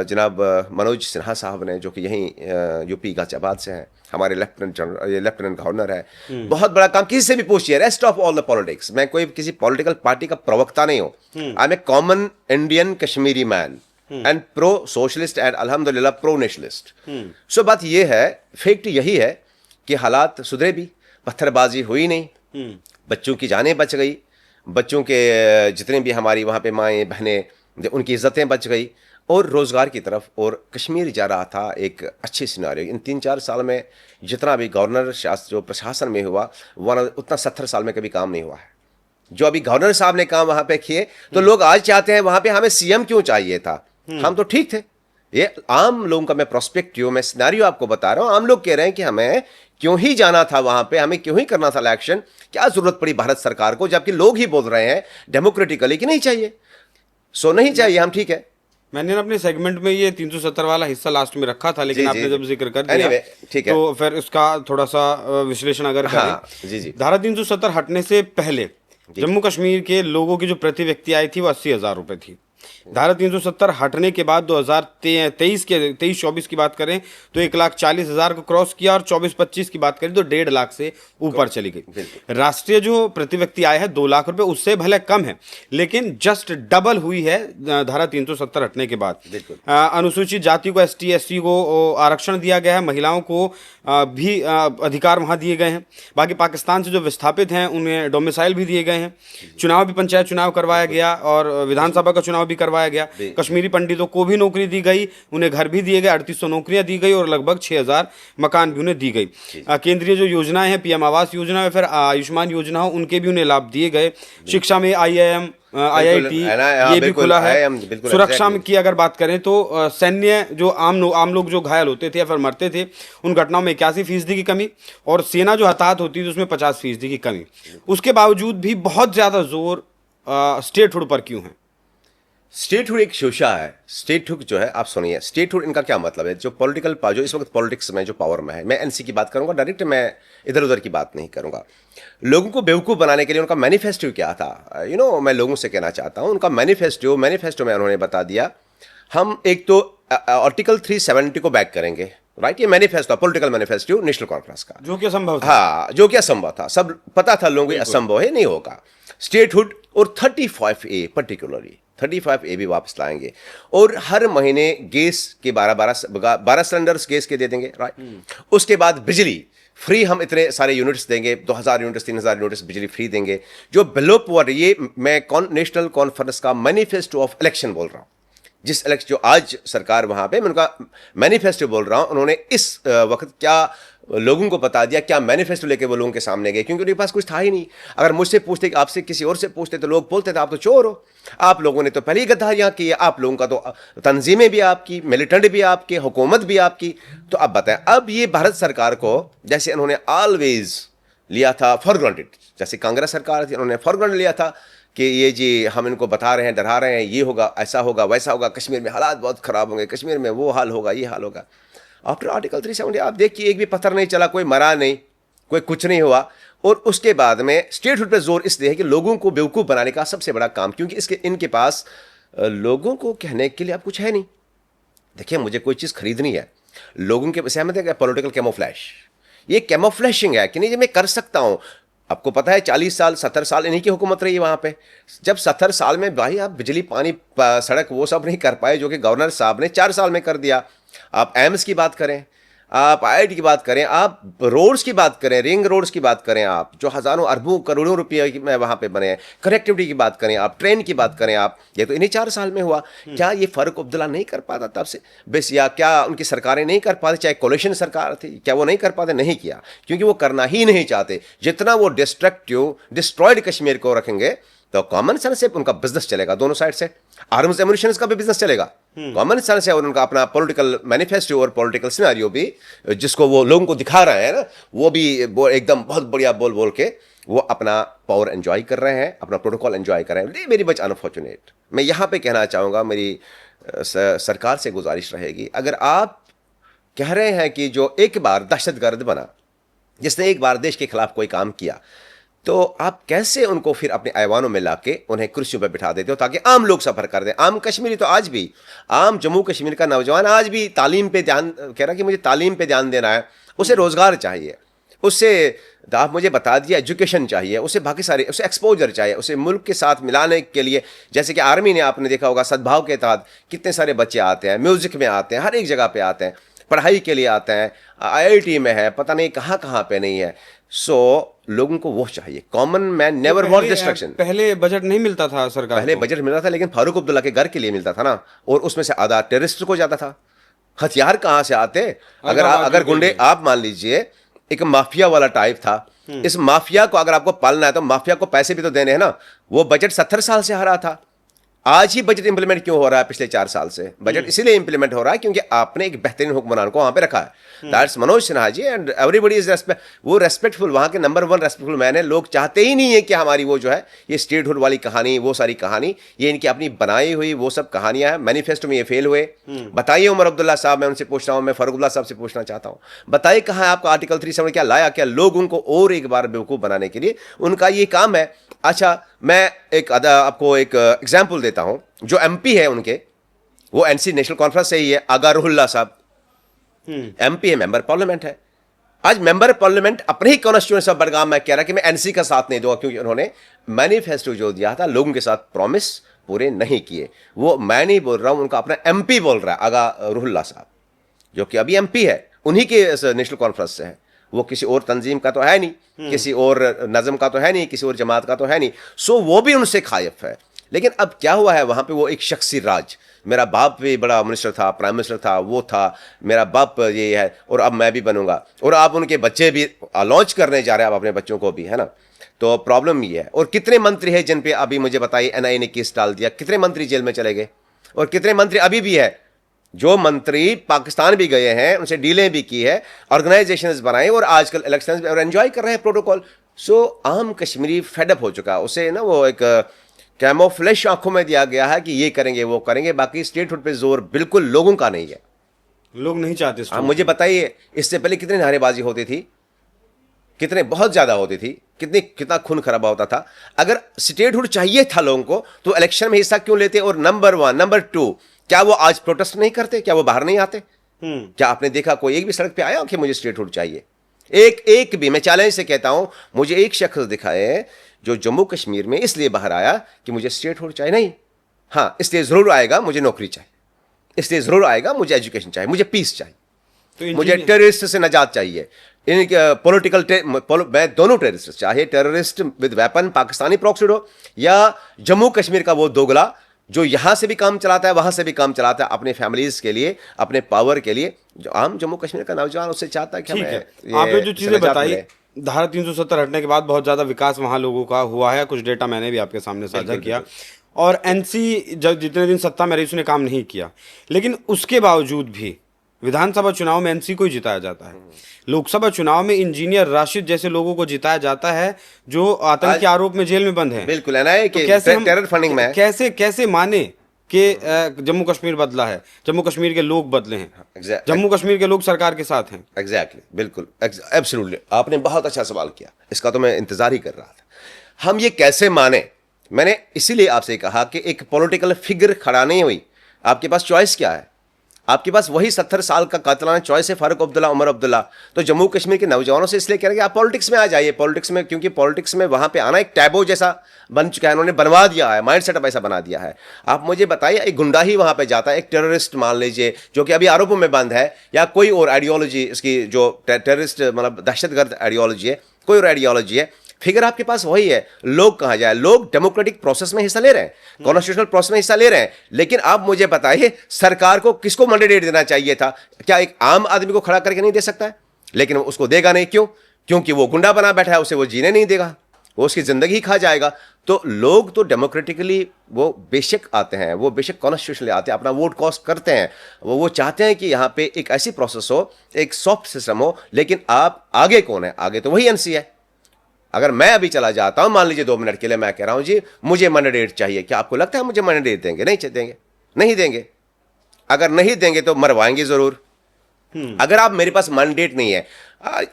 जनाब मनोज सिन्हा साहब ने, जो कि यहीं यूपी गाजियाबाद से हैं, हमारे लेफ्टिनेंट गवर्नर है, बहुत बड़ा काम। किसी से भी पूछिए, rest of all the politics, मैं कोई किसी पॉलिटिकल पार्टी का प्रवक्ता नहीं हूं। I am a common Indian Kashmiri man and pro socialist and अल्हम्दुलिल्लाह प्रो नेशनलिस्ट। सो बात यह है, फैक्ट यही है कि हालात सुधरे भी, पत्थरबाजी हुई नहीं, बच्चों की जानें बच गई, बच्चों के जितने भी हमारी वहाँ पे माएँ बहनें, उनकी इज्जतें बच गई, और रोज़गार की तरफ, और कश्मीर जा रहा था एक अच्छे सिनारियो। इन 3-4 साल में जितना भी गवर्नर जो प्रशासन में हुआ, वरना उतना 70 साल में कभी काम नहीं हुआ है। जो अभी गवर्नर साहब ने काम वहाँ पे किए, तो लोग आज चाहते हैं वहाँ पे हमें सीएम क्यों चाहिए था, हम तो ठीक थे। ये आम लोगों का मैं प्रोस्पेक्टिव, मैं सिनारियो आपको बता रहा हूँ। आम लोग कह रहे हैं कि हमें क्यों ही जाना था वहां पे, हमें क्यों ही करना था इलेक्शन, क्या जरूरत पड़ी भारत सरकार को, जबकि लोग ही बोल रहे हैं डेमोक्रेटिकली कि नहीं चाहिए। सो नहीं चाहिए, हम ठीक है। मैंने अपने सेगमेंट में ये 370 वाला हिस्सा लास्ट में रखा था, लेकिन आपने जब जिक्र कर दिया, ठीक है, तो फिर इसका थोड़ा सा विश्लेषण अगर करें। जी। धारा 370 हटने से पहले जम्मू कश्मीर के लोगों की जो प्रति व्यक्ति आय थी वो 80,000 रुपए थी। धारा 370 हटने के बाद 2023-24 की बात करें तो 1,40,000 को क्रॉस किया, और 24-25 की बात करें तो 1.5 लाख से ऊपर चली गई। राष्ट्रीय जो प्रति व्यक्ति आय है 2 लाख रुपए, उससे भले कम है, लेकिन जस्ट डबल हुई है धारा 370 हटने के बाद। अनुसूचित जाति को, ST-SC को आरक्षण दिया गया है, महिलाओं को भी अधिकार वहां दिए गए हैं। बाकी पाकिस्तान से जो विस्थापित हैं उन्हें डोमिसाइल भी दिए गए हैं। चुनाव भी, पंचायत चुनाव करवाया गया, और विधानसभा का चुनाव भी करवाया गया। कश्मीरी पंडितों को भी नौकरी दी गई, उन्हें घर भी दिए गए, 3800 नौकरियां दी गई, और लगभग 6000 मकान भी उन्हें दी गई। केंद्रीय जो योजनाएं हैं, PM आवास योजना है, फिर आयुष्मान योजना हो, उनके भी उन्हें लाभ दिए गए। शिक्षा में IIM, IIT ये भी खुला है। सुरक्षा की अगर बात करें तो सैन्य जो आम लोग जो घायल होते थे या फिर मरते थे, उन घटनाओं में 81% की कमी, और सेना जो हताहत होती थी उसमें 50% की कमी। उसके बावजूद भी बहुत ज्यादा जोर स्टेटहुड पर क्यों है? स्टेटहुड एक शोषा है। स्टेटहुड जो है, आप सुनिए, स्टेटहुड इनका क्या मतलब है? जो पॉलिटिकल जो इस वक्त पॉलिटिक्स में जो पावर में है, मैं एनसी की बात करूंगा डायरेक्ट, मैं इधर उधर की बात नहीं करूंगा। लोगों को बेवकूफ़ बनाने के लिए उनका मैनिफेस्टो क्या था, मैं लोगों से कहना चाहता हूं, उनका मैनिफेस्टो में उन्होंने बता दिया, हम एक तो आर्टिकल 370 को बैक करेंगे, राइट। ये manifesto, political manifesto national conference का, जो कि असंभव था। हाँ, जो कि असंभव था, सब पता था लोगों को असंभव है, नहीं होगा। स्टेटहुड और 35A पर्टिकुलरली 35A भी वापस लाएंगे, और हर महीने गैस के 12 सिलेंडर्स गैस के दे देंगे, राइट। उसके बाद बिजली फ्री, हम इतने सारे यूनिट्स देंगे, 2000 यूनिट्स 3000 यूनिट्स बिजली फ्री देंगे। जो बिलो पुअर, ये मैं नेशनल कॉन्फ्रेंस का मैनिफेस्टो ऑफ इलेक्शन बोल रहा हूँ। जिस इलेक्शन जो आज सरकार वहां पे, मैं उनका मैनिफेस्टो बोल रहा हूं। उन्होंने इस वक्त क्या लोगों को बता दिया, क्या मैनिफेस्टो लेके वो लोगों के सामने गए, क्योंकि उनके पास कुछ था ही नहीं। अगर मुझसे पूछते, आपसे किसी और से पूछते, तो लोग बोलते थे आप तो चोर हो, आप लोगों ने तो पहले ही गद्दारियां की है, आप लोगों का तो तंजीमें भी आपकी, मिलिटेंट भी आपके, हुकूमत भी आपकी। तो अब बताएं, अब ये भारत सरकार को, जैसे उन्होंने ऑलवेज लिया था फॉर ग्रांटेड, जैसे कांग्रेस सरकार थी उन्होंने फॉर ग्रांटेड लिया था कि ये जी हम इनको बता रहे हैं, डरा रहे हैं, ये होगा, ऐसा होगा, वैसा होगा, कश्मीर में हालात बहुत ख़राब होंगे, कश्मीर में वो हाल होगा, ये हाल होगा। आफ्टर आर्टिकल 370 आप देखिए एक भी पत्थर नहीं चला, कोई मरा नहीं, कोई कुछ नहीं हुआ। और उसके बाद में स्टेटहुड पे जोर इसलिए है कि लोगों को बेवकूफ़ बनाने का सबसे बड़ा काम, क्योंकि इनके पास लोगों को कहने के लिए अब कुछ है नहीं। देखिए मुझे कोई चीज़ खरीदनी है, लोगों के सहमत है कि पॉलिटिकल कैमोफ्लैश, ये कैमोफ्लैशिंग है कि नहीं, मैं कर सकता हूं। आपको पता है 40 साल 70 साल इन्हीं की हुकूमत रही है वहां पे। जब 70 साल में भाई आप बिजली पानी सड़क वो सब नहीं कर पाए जो कि गवर्नर साहब ने 4 साल में कर दिया। आप एम्स की बात करें, आप आईआईटी की बात करें, आप रोड्स की बात करें, रिंग रोड्स की बात करें, आप जो हज़ारों अरबों करोड़ों रुपये में वहाँ पे बने हैं, कनेक्टिविटी की बात करें, आप ट्रेन की बात करें, आप ये तो इन्हीं 4 साल में हुआ। क्या ये फ़ारूक अब्दुल्ला नहीं कर पाता तब से बस, या क्या उनकी सरकारें नहीं कर पाती, चाहे कोलिशन सरकार थी, क्या वो नहीं कर पाते? नहीं किया, क्योंकि वो करना ही नहीं चाहते। जितना वो डिस्ट्रॉयड कश्मीर को रखेंगे तो कॉमन सेंस से उनका बिजनेस चलेगा, दोनों साइड से आर्म्स एम्युनिशन का भी बिजनेस चलेगा, कॉमन सेंस है, और उनका अपना पॉलिटिकल मैनिफेस्टो और पॉलिटिकल सिनेरियो भी जिसको वो लोगों को दिखा रहे हैं ना, वो भी एकदम बहुत बढ़िया बोल बोल के वो अपना पावर एंजॉय कर रहे हैं, अपना प्रोटोकॉल एंजॉय कर रहे हैं। Very much unfortunate. मैं यहाँ पे कहना चाहूँगा, मेरी सरकार से गुजारिश रहेगी, अगर आप कह रहे हैं कि जो एक बार दहशतगर्द बना, जिसने एक बार देश के खिलाफ कोई काम किया, तो आप कैसे उनको फिर अपने ऐवानों में लाके उन्हें कुर्सियों पर बिठा देते हो ताकि आम लोग सफ़र कर दें? आम कश्मीरी तो आज भी, आम जम्मू कश्मीर का नौजवान आज भी तालीम पे ध्यान कह रहा है कि मुझे तालीम पे ध्यान देना है, उसे रोज़गार चाहिए, उससे आप मुझे बता दिया एजुकेशन चाहिए, उसे बाकी सारे, उसे एक्सपोजर चाहिए, उसे मुल्क के साथ मिलाने के लिए। जैसे कि आर्मी ने आपने देखा होगा सद्भाव के तहत कितने सारे बच्चे आते हैं, म्यूज़िक में आते हैं, हर एक जगह पे आते हैं, पढ़ाई के लिए आते हैं, आईआईटी में है, पता नहीं कहाँ कहाँ पे नहीं है। सो लोगों को वो चाहिए, common man never want destruction. पहले बजट नहीं मिलता था सरकार पहले को। बजट मिलता था, लेकिन फारूक अब्दुल्ला के घर के लिए मिलता था ना, और उसमें से आधा टेररिस्ट को जाता था। हथियार कहाँ से आते? अगर गुंडे, आप मान लीजिए एक माफिया वाला टाइप था, इस माफिया को अगर आपको पालना है तो माफिया को पैसे भी तो देने हैं ना। वो बजट 70 साल से हरा था, आज ही बजट इंप्लीमेंट क्यों हो रहा है? पिछले 4 साल से बजट इसीलिए इंप्लीमेंट हो रहा है क्योंकि आपने एक बेहतरीन हुक्मरान को वहां पे रखा है, that's Manoj Sinha ji, and everybody is वो रेस्पेक्टफुल, वहां के नंबर 1 रेस्पेक्टफुल मैन है। लोग चाहते ही नहीं है कि हमारी वो जो है ये स्टेटहुड वाली कहानी, वो सारी कहानी, ये इनकी अपनी बनाई हुई वो सब कहानियां हैं। मैनिफेस्टो में ये फेल हुए। बताइए उमर अब्दुल्ला साहब, मैं उनसे पूछ रहा हूं, मैं फारूक अब्दुल्ला साहब से पूछना चाहता हूं, बताइए कहां है आपका आर्टिकल 370? क्या लाया? क्या लोगों को और एक बार बेवकूफ बनाने के लिए उनका ये काम है? अच्छा, मैं आपको एक एग्जाम्पल देता हूं। जो एमपी है उनके, वो एनसी नेशनल कॉन्फ्रेंस से ही है, आगा रुहुल्ला साहब, एमपी है, मेंबर पार्लियामेंट है। आज मेंबर पार्लियामेंट अपने ही कॉन्स्टिट्यूएंसी ऑफ बडगाम में कह रहा है कि मैं एनसी का साथ नहीं दूंगा, क्योंकि उन्होंने मैनिफेस्टो जो दिया था लोगों के साथ प्रॉमिस पूरे नहीं किए। वो मैं नहीं बोल रहा हूं, उनका अपना एमपी बोल रहा है, आगा रुहुल्ला साहब, जो कि अभी एमपी है, उन्हीं के नेशनल कॉन्फ्रेंस से है। वो किसी और तंजीम का तो है नहीं, किसी और नज़म का तो है नहीं, किसी और जमात का तो है नहीं। सो वो भी उनसे खायफ है। लेकिन अब क्या हुआ है वहाँ पे, वो एक शख्सी राज, मेरा बाप भी बड़ा मिनिस्टर था, प्राइम मिनिस्टर था, वो था, मेरा बाप ये है, और अब मैं भी बनूंगा, और आप उनके बच्चे भी लॉन्च करने जा रहे हैं, आप अपने बच्चों को भी, है ना। तो प्रॉब्लम ये है। और कितने मंत्री हैं जिन पे अभी मुझे बताइए एनआईए ने केस डाल दिया, कितने मंत्री जेल में चले गए, और कितने मंत्री अभी भी है जो मंत्री पाकिस्तान भी गए हैं, उनसे डीलें भी की है, ऑर्गेनाइजेशंस बनाए, और आजकल इलेक्शंस और एंजॉय कर रहे हैं प्रोटोकॉल। सो आम कश्मीरी फेडअप हो चुका है, उसे ना वो एक कैमोफ्लेश आंखों में दिया गया है कि ये करेंगे वो करेंगे, बाकी स्टेटहुड पे जोर बिल्कुल लोगों का नहीं है। लोग नहीं चाहते। आप मुझे बताइए इससे पहले कितनी नारेबाजी होती थी, कितने बहुत ज्यादा होती थी, कितना खून खराबा होता था। अगर स्टेटहुड चाहिए था लोगों को तो इलेक्शन में हिस्सा क्यों लेते? और नंबर 1, नंबर 2, क्या वो आज प्रोटेस्ट नहीं करते? क्या वो बाहर नहीं आते? क्या आपने देखा कोई एक भी सड़क पे आया कि मुझे स्टेटहुड चाहिए? एक भी, मैं चैलेंज से कहता हूं, मुझे एक शख्स दिखाए जो जम्मू कश्मीर में इसलिए बाहर आया कि मुझे स्टेटहुड चाहिए। नहीं, हाँ, इसलिए जरूर आएगा मुझे नौकरी चाहिए, इसलिए जरूर आएगा मुझे एजुकेशन चाहिए, मुझे पीस चाहिए, तो मुझे टेररिस्ट से निजात चाहिए। इनके पॉलिटिकल मैं दोनों टेररिस्ट, चाहे टेररिस्ट विद वेपन पाकिस्तानी प्रॉक्सीड हो, या जम्मू कश्मीर का वो दोगला जो यहां से भी काम चलाता है, वहां से भी काम चलाता है अपने फैमिलीज के लिए, अपने पावर के लिए। जो आम जम्मू कश्मीर का नौजवान उससे चाहता है कि हमें आपने जो चीजें बताई, धारा 370 हटने के बाद बहुत ज्यादा विकास वहां लोगों का हुआ है, कुछ डेटा मैंने भी आपके सामने साझा किया। और एनसी जब जितने दिन सत्ता में रही उसने काम नहीं किया, लेकिन उसके बावजूद भी विधानसभा चुनाव में एनसी को ही जिताया जाता है, लोकसभा चुनाव में इंजीनियर राशिद जैसे लोगों को जिताया जाता है जो आतंक के आरोप में जेल में बंद हैं। बिल्कुल है ना, तो कि कैसे हम टेरर फंडिंग में है। कैसे माने कि जम्मू कश्मीर बदला है, जम्मू कश्मीर के लोग बदले हैं, जम्मू कश्मीर के लोग सरकार के साथ हैं। एग्जैक्टली, बिल्कुल, एब्सोल्युटली, आपने बहुत अच्छा सवाल किया, इसका तो मैं इंतजार ही कर रहा था। हम ये कैसे माने? मैंने इसीलिए आपसे कहा कि एक पॉलिटिकल फिगर खड़ा नहीं हुई। आपके पास चॉइस क्या है? आपके पास वही 70 साल का कातलाना चॉइस है, फारूक अब्दुल्ला, उमर अब्दुल्ला। तो जम्मू कश्मीर के नौजवानों से इसलिए कह रहे हैं कि आप पॉलिटिक्स में आ जाइए, पॉलिटिक्स में, क्योंकि पॉलिटिक्स में वहां पे आना एक टैबू जैसा बन चुका है, उन्होंने बनवा दिया है, माइंड सेटअप ऐसा बना दिया है। आप मुझे बताइए, एक गुंडा ही वहां पे जाता है, एक टेररिस्ट मान लीजिए जो कि अभी आरोपों में बंद है, या कोई और आइडियोलॉजी, इसकी जो टेररिस्ट मतलब दहशतगर्द आइडियोलॉजी है, कोई और आइडियोलॉजी है, फिगर आपके पास वही है। लोग कहां जाए? लोग डेमोक्रेटिक प्रोसेस में हिस्सा ले रहे हैं, कॉन्स्टिट्यूशनल प्रोसेस में हिस्सा ले रहे हैं, लेकिन आप मुझे बताइए सरकार को किसको मैंडेट देना चाहिए था? क्या एक आम आदमी को खड़ा करके नहीं दे सकता है? लेकिन वो उसको देगा नहीं, क्यों? क्योंकि वो गुंडा बना बैठा है, उसे वो जीने नहीं देगा, वो उसकी जिंदगी खा जाएगा। तो लोग तो डेमोक्रेटिकली वो बेशक आते हैं, वो बेशक कॉन्स्टिट्यूशनली आते हैं, अपना वोट कास्ट करते हैं, वो चाहते हैं कि यहाँ पे एक ऐसी प्रोसेस हो, एक सॉफ्ट सिस्टम हो। लेकिन आप आगे कौन है? आगे तो वही एनसी है। अगर मैं अभी चला जाता हूं, मान लीजिए 2 मिनट के लिए, मैं कह रहा हूं जी मुझे मैंडेट चाहिए, क्या आपको लगता है मुझे मैंडेट देंगे? नहीं देंगे, नहीं देंगे। अगर नहीं देंगे तो मरवाएंगे जरूर। अगर आप मेरे पास मैंडेट नहीं है,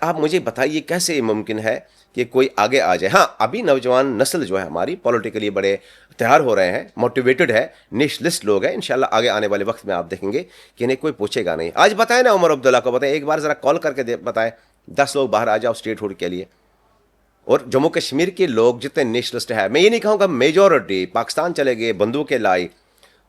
आप मुझे बताइए कैसे मुमकिन है कि कोई आगे आ जाए? हाँ, अभी नौजवान नस्ल जो है हमारी पॉलिटिकली बड़े तैयार हो रहे हैं, मोटिवेटेड है, नेशनलिस्ट लोग हैं। इंशाल्लाह आगे आने वाले वक्त में आप देखेंगे कि इन्हें कोई पूछेगा नहीं। आज बताए ना उमर अब्दुल्ला को, बताएं एक बार जरा कॉल करके बताएं 10 लोग बाहर आ जाओ स्टेट हुड के लिए। और जम्मू कश्मीर के लोग जितने नेशनलिस्ट है, मैं ये नहीं कहूँगा मेजॉरिटी, पाकिस्तान चले गए, बंदूकें लाई,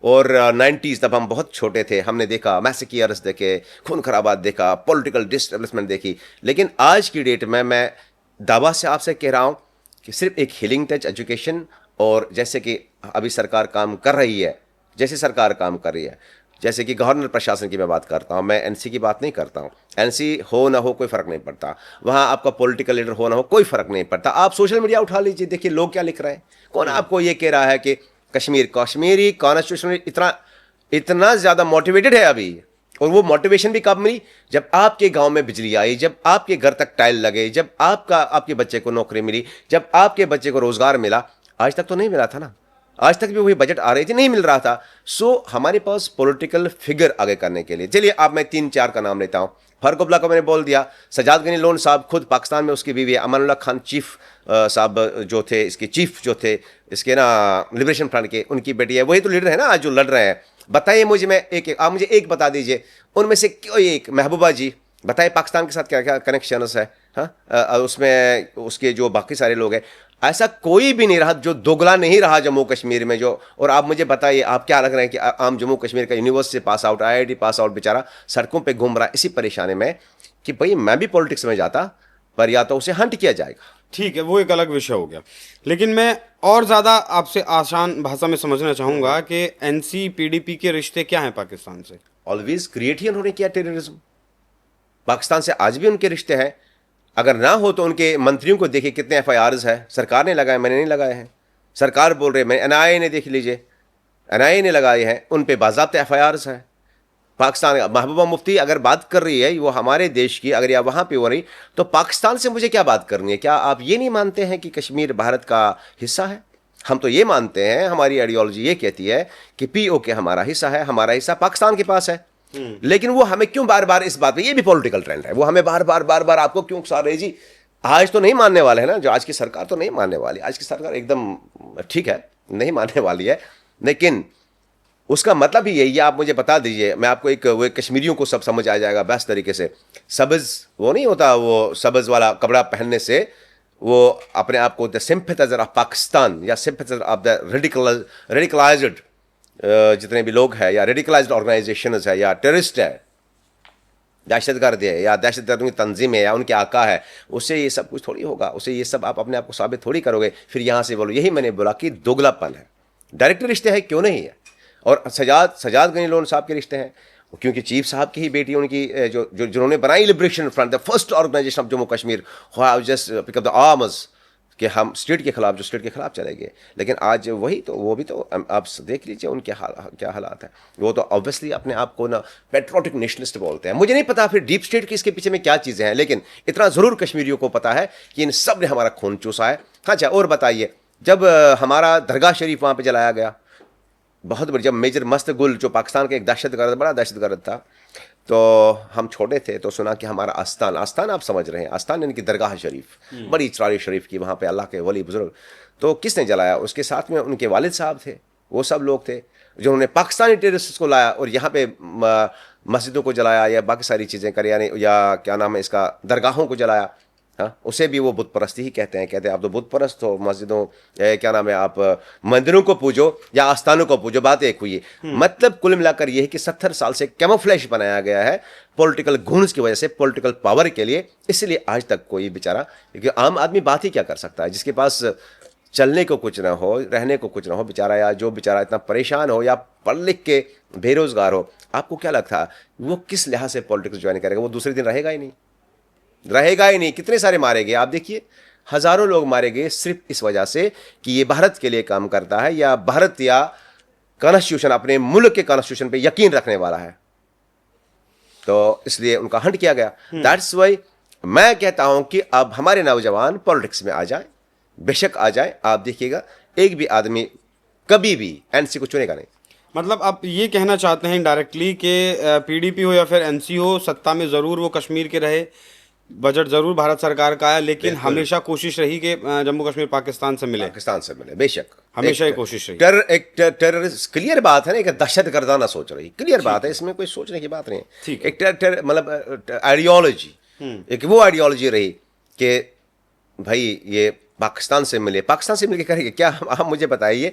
और 90s तब हम बहुत छोटे थे, हमने देखा मैसेकियर्स देखे, खून खराबात देखा, पॉलिटिकल डिस्टेबलिशमेंट देखी। लेकिन आज की डेट में मैं दावा से आपसे कह रहा हूँ कि सिर्फ एक हीलिंग टच एजुकेशन, और जैसे कि अभी सरकार काम कर रही है, जैसे सरकार काम कर रही है, जैसे कि गवर्नर प्रशासन की मैं बात करता हूं, मैं एनसी की बात नहीं करता हूं। एनसी हो ना हो कोई फर्क नहीं पड़ता, वहां आपका पॉलिटिकल लीडर हो ना हो कोई फर्क नहीं पड़ता। आप सोशल मीडिया उठा लीजिए, देखिए लोग क्या लिख रहे हैं। कौन आपको ये कह रहा है कि कश्मीरी कॉन्स्टिट्यूशन इतना ज्यादा मोटिवेटेड है अभी? और वो मोटिवेशन भी कब मिली? जब आपके गांव में बिजली आई, जब आपके घर तक टाइल लगे, जब आपके बच्चे को नौकरी मिली, जब आपके बच्चे को रोजगार मिला। आज तक तो नहीं मिला था ना, आज तक भी वही बजट आ रही थी, नहीं मिल रहा था। सो हमारे पास पॉलिटिकल फिगर आगे करने के लिए, चलिए अब मैं 3-4 का नाम लेता हूं। फारूक अब्दुल्ला को मैंने बोल दिया, सजाद गनी लोन साहब खुद पाकिस्तान में, उसकी बीवी अमानुल्लाह खान चीफ साहब जो थे, इसके चीफ जो थे इसके ना लिबरेशन फ्रंट के, उनकी बेटी है, वही तो लीडर है ना आज जो लड़ रहे हैं। बताइए मुझे, मैं आप मुझे एक बता दीजिए उनमें से कोई एक। महबूबा जी बताइए पाकिस्तान के साथ क्या क्या कनेक्शन है? हाँ, उसमें उसके जो बाकी सारे लोग हैं, ऐसा कोई भी नहीं रहा जो दोगला नहीं रहा जम्मू कश्मीर में जो। और आप मुझे बताइए, आप क्या लग रहे हैं कि आम जम्मू कश्मीर का university pass out, IIT pass out बेचारा सड़कों पे घूम रहा है इसी परेशानी में कि भाई मैं भी पॉलिटिक्स में जाता, पर या तो उसे हंट किया जाएगा। ठीक है, वो एक अलग विषय हो गया। लेकिन मैं और ज़्यादा आपसे आसान भाषा में समझना चाहूँगा कि एनसी PDP के रिश्ते क्या हैं पाकिस्तान से? ऑलवेज क्रिएट ही उन्होंने किया टेररिज्म। पाकिस्तान से आज भी उनके रिश्ते हैं। अगर ना हो तो उनके मंत्रियों को देखिए कितने FIRs है, सरकार ने लगाए, मैंने नहीं लगाए हैं। सरकार बोल रहे, मैं NIA ने देख लीजिए, NIA ने लगाए हैं, उन पे बाज़ाब्ते FIRs हैं। पाकिस्तान महबूबा मुफ्ती अगर बात कर रही है वो हमारे देश की, अगर या वहाँ पे हो रही, तो पाकिस्तान से मुझे क्या बात करनी है? क्या आप ये नहीं मानते हैं कि कश्मीर भारत का हिस्सा है? हम तो ये मानते हैं, हमारी आइडियोलॉजी ये कहती है कि POK हमारा हिस्सा है, हमारा हिस्सा पाकिस्तान के पास है। लेकिन वो हमें क्यों बार बार इस बात पे, ये भी पॉलिटिकल ट्रेंड है, वो हमें बार बार आपको क्यों उकसा रहे जी? आज तो नहीं मानने वाले हैं ना, जो आज की सरकार तो नहीं मानने वाली। आज की सरकार एकदम ठीक है, नहीं मानने वाली है, लेकिन उसका मतलब ही यही है। आप मुझे बता दीजिए, मैं आपको एक वो कश्मीरियों को सब समझ आ जाएगा बेस्ट तरीके से। सब्ज वो नहीं होता, वो सब्ज वाला कपड़ा पहनने से वो अपने आप को द सिंपैथाइजर ऑफ पाकिस्तान या सिंपैथाइजर ऑफ द रेडिकलाइज्ड जितने भी लोग हैं, या रेडिकलाइज्ड ऑर्गेनाइजेशन है, या टेररिस्ट है, दहशतगर्द है, या दहशतगर्द की तंजीम है, या उनके आका है, उससे ये सब कुछ थोड़ी होगा। उससे ये सब आप अपने आप को साबित थोड़ी करोगे फिर यहाँ से बोलो। यही मैंने बोला कि दोगलापन है। डायरेक्ट रिश्ते हैं, क्यों नहीं है? और सजाद गनी लोन साहब के रिश्ते हैं, क्योंकि चीफ साहब की ही बेटी उनकी जिन्होंने बनाई liberation front, the first organisation of Jammu Kashmir, just pick up the arms, कि हम स्टेट के खिलाफ, जो स्टेट के खिलाफ चले गए। लेकिन आज वही तो, वो भी तो आप देख लीजिए उनके क्या हालात हैं। वो तो ऑब्वियसली अपने आप को ना पेट्रोटिक नेशनलिस्ट बोलते हैं। मुझे नहीं पता फिर डीप स्टेट की इसके पीछे में क्या चीज़ें हैं, लेकिन इतना ज़रूर कश्मीरियों को पता है कि इन सब ने हमारा खून चूसा है। अच्छा, और बताइए, जब हमारा दरगाह शरीफ वहाँ पर जलाया गया, बहुत बड़ी, जब मेजर मस्त गुल जो पाकिस्तान का एक दहशतगर्द, बड़ा दहशतगर्द था, तो हम छोटे थे तो सुना कि हमारा आस्थान, आस्थान आप समझ रहे हैं, आस्थान यानी कि दरगाह शरीफ, बड़ी चरारी शरीफ की, वहाँ पे अल्लाह के वली बुजुर्ग, तो किसने जलाया? उसके साथ में उनके वालिद साहब थे, वो सब लोग थे जिन्होंने पाकिस्तानी टेररिस्ट को लाया और यहाँ पे मस्जिदों को जलाया या बाकी सारी चीज़ें कर, यानी या क्या नाम है इसका, दरगाहों को जलाया। हाँ, उसे भी वो बुत परस्ती ही कहते हैं आप तो बुत परस्त हो, मस्जिदों क्या नाम है, आप मंदिरों को पूजो या आस्थानों को पूजो, बात एक हुई है। मतलब कुल मिलाकर ये है कि 70 साल से कैमोफ्लेज बनाया गया है पॉलिटिकल घूंस की वजह से, पॉलिटिकल पावर के लिए। इसलिए आज तक कोई बेचारा, क्योंकि आम आदमी बात ही क्या कर सकता है, जिसके पास चलने को कुछ ना हो, रहने को कुछ ना हो बेचारा, या जो बेचारा इतना परेशान हो या पढ़ लिख के बेरोजगार हो, आपको क्या लगता है वो किस लिहाज से पॉलिटिक्स ज्वाइन करेगा? वो दूसरे दिन रहेगा ही नहीं, रहेगा ही नहीं। कितने सारे मारे गए आप देखिए, हजारों लोग मारे गए सिर्फ इस वजह से कि ये भारत के लिए काम करता है या भारत या कॉन्स्टिट्यूशन, अपने मुल्क के कॉन्स्टिट्यूशन पे यकीन रखने वाला है, तो इसलिए उनका हंट किया गया। दैट्स वाई मैं कहता हूं कि अब हमारे नौजवान पॉलिटिक्स में आ जाए, बेशक आ जाए। आप देखिएगा एक भी आदमी कभी भी एनसी को चुनेगा नहीं। मतलब आप ये कहना चाहते हैं डायरेक्टली कि पीडीपी हो या फिर एनसी हो, सत्ता में ज़रूर वो कश्मीर के रहे, बजट ज़रूर भारत सरकार का है, लेकिन हमेशा कोशिश रही कि जम्मू कश्मीर पाकिस्तान से मिले, बेशक हमेशा ही कोशिश रही। एक टेररिस्ट, क्लियर बात है ना, एक दहशतगर्दाना सोच रही, क्लियर बात है, इसमें कोई सोचने की बात नहीं है। एक मतलब आइडियोलॉजी, एक वो आइडियोलॉजी रही कि भाई ये पाकिस्तान से मिले, पाकिस्तान से मिलकर करेंगे क्या? आप मुझे बताइए,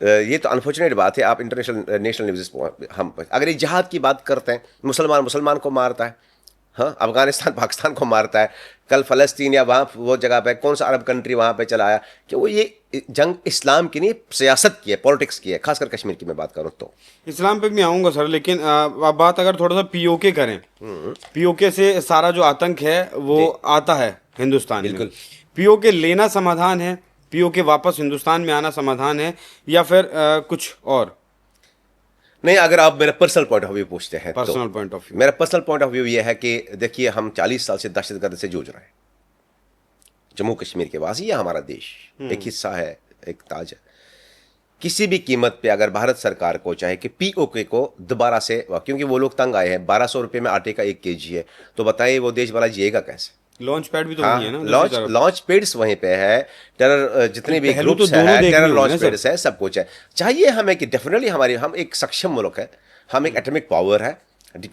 ये तो अनफॉर्चुनेट बात है। आप इंटरनेशनल नेशनल न्यूज़, हम अगर ये जिहाद की बात करते हैं, मुसलमान को मारता है, हाँ, अफगानिस्तान पाकिस्तान को मारता है, कल फ़लस्तीन या वहाँ वो जगह पे कौन सा अरब कंट्री वहाँ पे चला आया कि वो ये जंग इस्लाम की नहीं, सियासत की है, पॉलिटिक्स की है, खासकर कश्मीर की मैं बात करूँ तो। इस्लाम पे भी आऊँगा सर, लेकिन आप बात अगर थोड़ा सा पीओके करें, पीओके से सारा जो आतंक है वो आता है हिंदुस्तान में। पीओके लेना समाधान है, पीओके वापस हिंदुस्तान में आना समाधान है, या फिर कुछ और? नहीं, अगर आप मेरा पर्सनल पॉइंट ऑफ व्यू पूछते हैं, पर्सनल पॉइंट ऑफ व्यू, मेरा पर्सनल पॉइंट ऑफ व्यू ये है कि देखिए, हम 40 साल से दहशतगर्द से जूझ रहे हैं। जम्मू कश्मीर के वासी, ये हमारा देश एक हिस्सा है, एक ताज है। किसी भी कीमत पे अगर भारत सरकार को चाहे कि पीओके को दोबारा से, क्योंकि वो लोग तंग आए हैं, 1200 रुपये में आटे का 1 kg है, तो बताइए वो देश वाला जिएगा कैसे? लॉन्च पैड भी तो वही है ना, लॉन्च पैड्स वहीं पे है, टेरर जितने भी ग्रुप्स है, टेरर लॉन्च पैड्स है, सब कुछ है। चाहिए हमें कि डेफिनेटली हम एक सक्षम मुल्क है, हम एक एटॉमिक पावर है,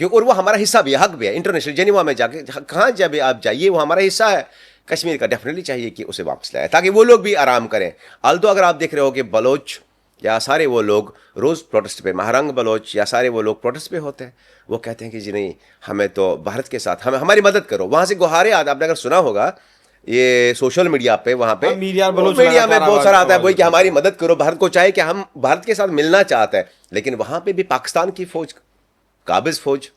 और वो हमारा हिस्सा भी है, हक भी है। इंटरनेशनल जेनीवा में जाके कहाँ जब आप जाइए, वो हमारा हिस्सा है। कश्मीर का डेफिनेटली चाहिए कि उसे वापस लाए, ताकि वो लोग भी आराम करें। आल्दो अगर आप देख रहे हो कि बलोच या सारे वो लोग रोज़ प्रोटेस्ट पे, महारंग बलोच या सारे वो लोग प्रोटेस्ट पे होते हैं, वो कहते हैं कि जी नहीं, हमें तो भारत के साथ, हमें हमारी मदद करो। वहाँ से गुहारे आपने अगर सुना होगा ये सोशल मीडिया पे, वहाँ पे मीडिया में बहुत सारा आता है वही कि हमारी मदद करो, भारत को चाहे कि हम भारत के साथ मिलना चाहते हैं। लेकिन वहाँ पे भी पाकिस्तान की फौज, काबिज फौज,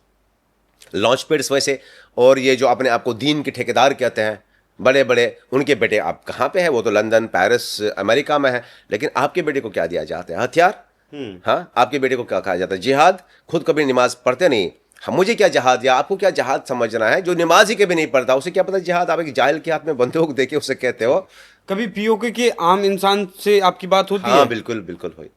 लॉन्च पैड्स वैसे, और ये जो अपने आपको दीन के ठेकेदार कहते हैं, बड़े बड़े, उनके बेटे आप कहाँ पे हैं? वो तो लंदन, पेरिस, अमेरिका में है। लेकिन आपके बेटे को क्या दिया जाता है? हथियार। हाँ, आपके बेटे को क्या कहा जाता है? जिहाद। खुद कभी नमाज पढ़ते नहीं, हम, मुझे क्या जहाद, या आपको क्या जहाद समझना है? जो नमाज ही कभी नहीं पढ़ता उसे क्या पता जिहाद? आप एक जाहिल के हाथ में बंदूक देके उसे कहते हो। कभी पीओके के आम इंसान से आपकी बात होती है? हाँ, बिल्कुल बिल्कुल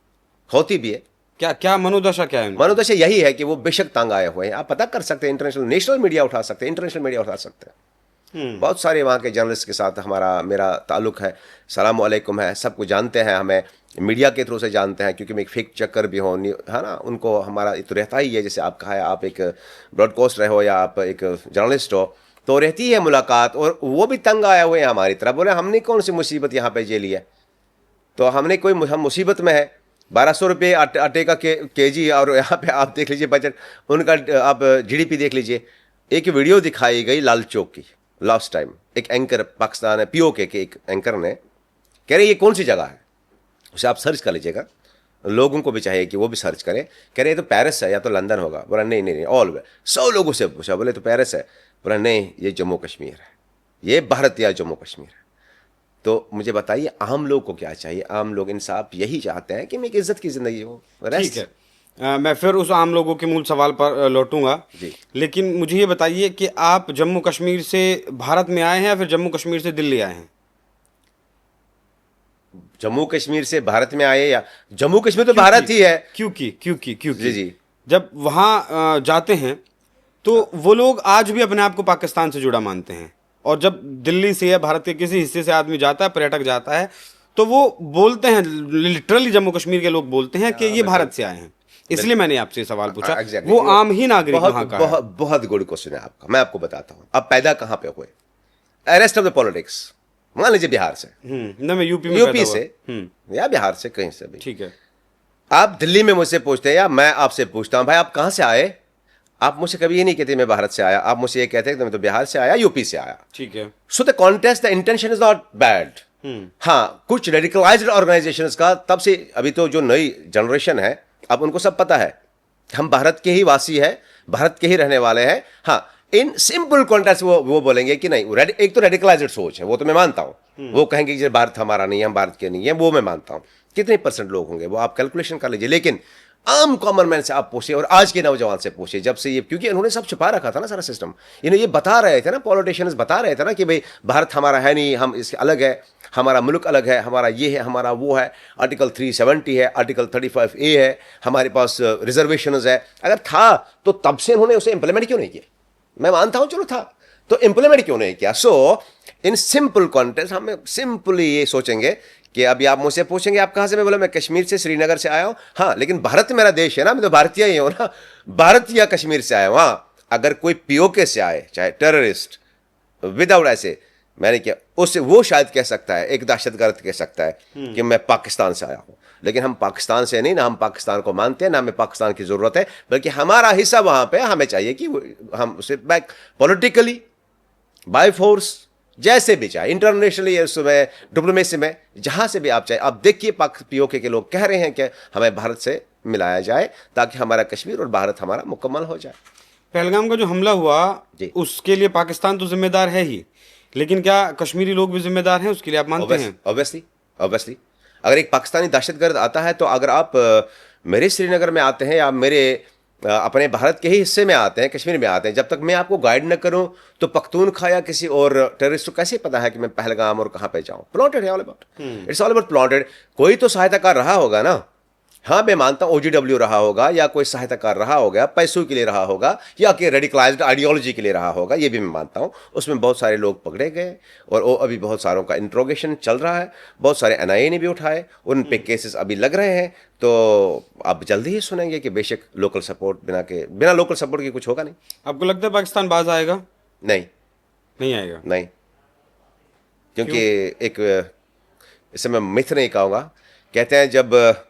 होती भी है। क्या क्या मनोदशा क्या है? मनोदशा यही है कि वो बेशक तंग आए हुए हैं। आप पता कर सकते हैं, इंटरनेशनल, नेशनल मीडिया उठा सकते हैं, इंटरनेशनल मीडिया उठा सकते हैं। बहुत सारे वहाँ के जर्नलिस्ट के साथ मेरा ताल्लुक है, सलाम अलैकुम है, सबको जानते हैं, हमें मीडिया के थ्रू से जानते हैं, क्योंकि मैं एक फेक चक्कर भी हूँ, है ना, उनको हमारा तो रहता ही है। जैसे आप कहा है, आप एक ब्रॉडकास्ट रहे हो या आप एक जर्नलिस्ट हो, तो रहती है मुलाकात। और वो भी तंग आए हुए हैं हमारी तरफ, बोले हमने कौन सी मुसीबत यहाँ पे झेली है, तो हमने कोई, हम मुसीबत में है। 1200 रुपये आटे का केजी, और यहाँ पे आप देख लीजिए बजट उनका, आप GDP देख लीजिए। एक वीडियो दिखाई गई लाल चौक की लास्ट टाइम, एक एंकर पाकिस्तान है, पीओके के एक एंकर ने, कह रहे ये कौन सी जगह है, उसे आप सर्च कर लीजिएगा, लोगों को भी चाहिए कि वो भी सर्च करें। कह रहे ये तो पेरिस है या तो लंदन होगा। बोला नहीं, ऑल 100 लोगों से पूछा, बोले तो पेरिस है। बोला नहीं, ये जम्मू कश्मीर है, ये भारत या जम्मू कश्मीर है। तो मुझे बताइए आम लोग को क्या चाहिए? आम लोग इंसाफ यही चाहते हैं कि मैं एक इज्जत की जिंदगी हो। ठीक है। मैं फिर उस आम लोगों के मूल सवाल पर लौटूंगा। जी। लेकिन मुझे ये बताइए कि आप जम्मू कश्मीर से भारत में आए हैं या फिर जम्मू कश्मीर से दिल्ली आए हैं? जम्मू कश्मीर से भारत में आए या जम्मू कश्मीर तो क्योंकि भारत ही है। क्योंकि जी जी। जब वहाँ जाते हैं तो वो लोग आज भी अपने आप को पाकिस्तान से जुड़ा मानते हैं। और जब दिल्ली से या भारत के किसी हिस्से से आदमी जाता है, पर्यटक जाता है, तो वो बोलते हैं, लिटरली जम्मू कश्मीर के लोग बोलते हैं कि ये भारत से आए हैं। इसलिए मैंने आपसे सवाल पूछा। एग्जैक्टली। वो आम ही नागरिक वहाँ का है। बहुत गुड क्वेश्चन है आपका। मैं आपको बताता हूँ आप पैदा कहाँ पे हुए। अरेस्ट ऑफ द पॉलिटिक्स, मान लीजिए बिहार से, ना मैं यूपी में यूपी पैदा हुआ। से या बिहार से, कहीं से भी। ठीक है। आप दिल्ली में मुझसे पूछते हैं या मैं आपसे पूछता हूं भाई आप कहां से आए, आप मुझसे कभी ये नहीं कहते मैं भारत से आया, आप मुझसे ये कहते हैं कि मैं तो बिहार से आया, यूपी से आया। ठीक है। So the contest, the intention is not bad. हाँ, कुछ रेडिकलाइज्ड ऑर्गेनाइजेशंस का तब से अभी तो जो नई जनरेशन है अब उनको सब पता है हम भारत के ही वासी हैं, भारत के ही रहने वाले हैं। हाँ, इन सिंपल कॉन्टेक्स्ट वो बोलेंगे कि नहीं, एक तो रेडिकलाइज्ड सोच है, वो तो मैं मानता हूं। वो कहेंगे कि भारत हमारा नहीं है, हम भारत के नहीं है, वो मैं मानता हूं। कितने % लोग होंगे वो आप कैलकुलेशन कर लीजिए। लेकिन आम कॉमन मैन से आप पूछिए और आज के नौजवान से पूछिए, जब से ये, क्योंकि उन्होंने सब छुपा रखा था ना सारा सिस्टम, इन्हें ये बता रहे थे ना, पॉलिटिशियंस बता रहे थे ना कि भाई भारत हमारा है नहीं, हम इसके अलग है, हमारा मुल्क अलग है, हमारा ये है, हमारा वो है, आर्टिकल 370 है, आर्टिकल 35A है, हमारे पास रिजर्वेशंस है। अगर था तो तब से उन्होंने उसे इंप्लीमेंट क्यों नहीं किया? मैं मानता हूं चलो था, तो इंप्लीमेंट क्यों नहीं किया? सो इन सिंपल कॉन्टेक्स्ट हम सिंपली ये सोचेंगे कि अभी आप मुझसे पूछेंगे आप कहां से, मैं बोला मैं कश्मीर से, श्रीनगर से आया हूं। हाँ, लेकिन भारत मेरा देश है ना, मैं तो भारतीय ही हूं ना, भारत या कश्मीर से आया हूं। हाँ, अगर कोई पीओके से आए, चाहे टेररिस्ट, विदाउट ऐसे, मैंने क्या उससे, वो शायद कह सकता है, एक दहशतगर्द कह सकता है कि मैं पाकिस्तान से आया हूं। लेकिन हम पाकिस्तान से नहीं, ना हम पाकिस्तान को मानते हैं, ना हमें पाकिस्तान की जरूरत है, बल्कि हमारा हिस्सा वहां पे, हमें चाहिए कि हम उसे बैक पॉलिटिकली, बाय फोर्स, जैसे भी चाहे, इंटरनेशनली, उसमें डिप्लोमेसी में, जहां से भी आप चाहे। आप देखिए पीओके के लोग कह रहे हैं कि हमें भारत से मिलाया जाए ताकि हमारा कश्मीर और भारत हमारा मुकम्मल हो जाए। पहलगाम का जो हमला हुआ जी। उसके लिए पाकिस्तान तो जिम्मेदार है ही, लेकिन क्या कश्मीरी लोग भी जिम्मेदार हैं उसके लिए, आप मानते हैं? ऑब्वियसली अगर एक पाकिस्तानी दहशतगर्द आता है, तो अगर आप मेरे श्रीनगर में आते हैं या मेरे अपने भारत के ही हिस्से में आते हैं, कश्मीर में आते हैं, जब तक मैं आपको गाइड न करूं तो पख्तूनख्वा या किसी और टेररिस्ट को कैसे पता है कि मैं पहलगाम और कहां पे जाऊं? प्लॉटेड है, all about, it's all about plotted. कोई तो सहायताकार रहा होगा ना। हाँ, मैं मानता हूं OGW रहा होगा या कोई सहायताकार रहा होगा, पैसों के लिए रहा होगा या कि रेडिकलाइज्ड आइडियोलॉजी के लिए रहा होगा, ये भी मैं मानता हूं। उसमें बहुत सारे लोग पकड़े गए और वो अभी बहुत सारों का इंट्रोगेशन चल रहा है, बहुत सारे NIA ने भी उठाए, उन पे केसेस अभी लग रहे हैं। तो आप जल्दी ही सुनेंगे कि बेशक लोकल सपोर्ट, बिना लोकल सपोर्ट के कुछ होगा नहीं। आपको लगता है पाकिस्तान बाज आएगा? नहीं आएगा। नहीं, क्योंकि एक, इसे मैं मिथ नहीं कहूँगा, कहते हैं जब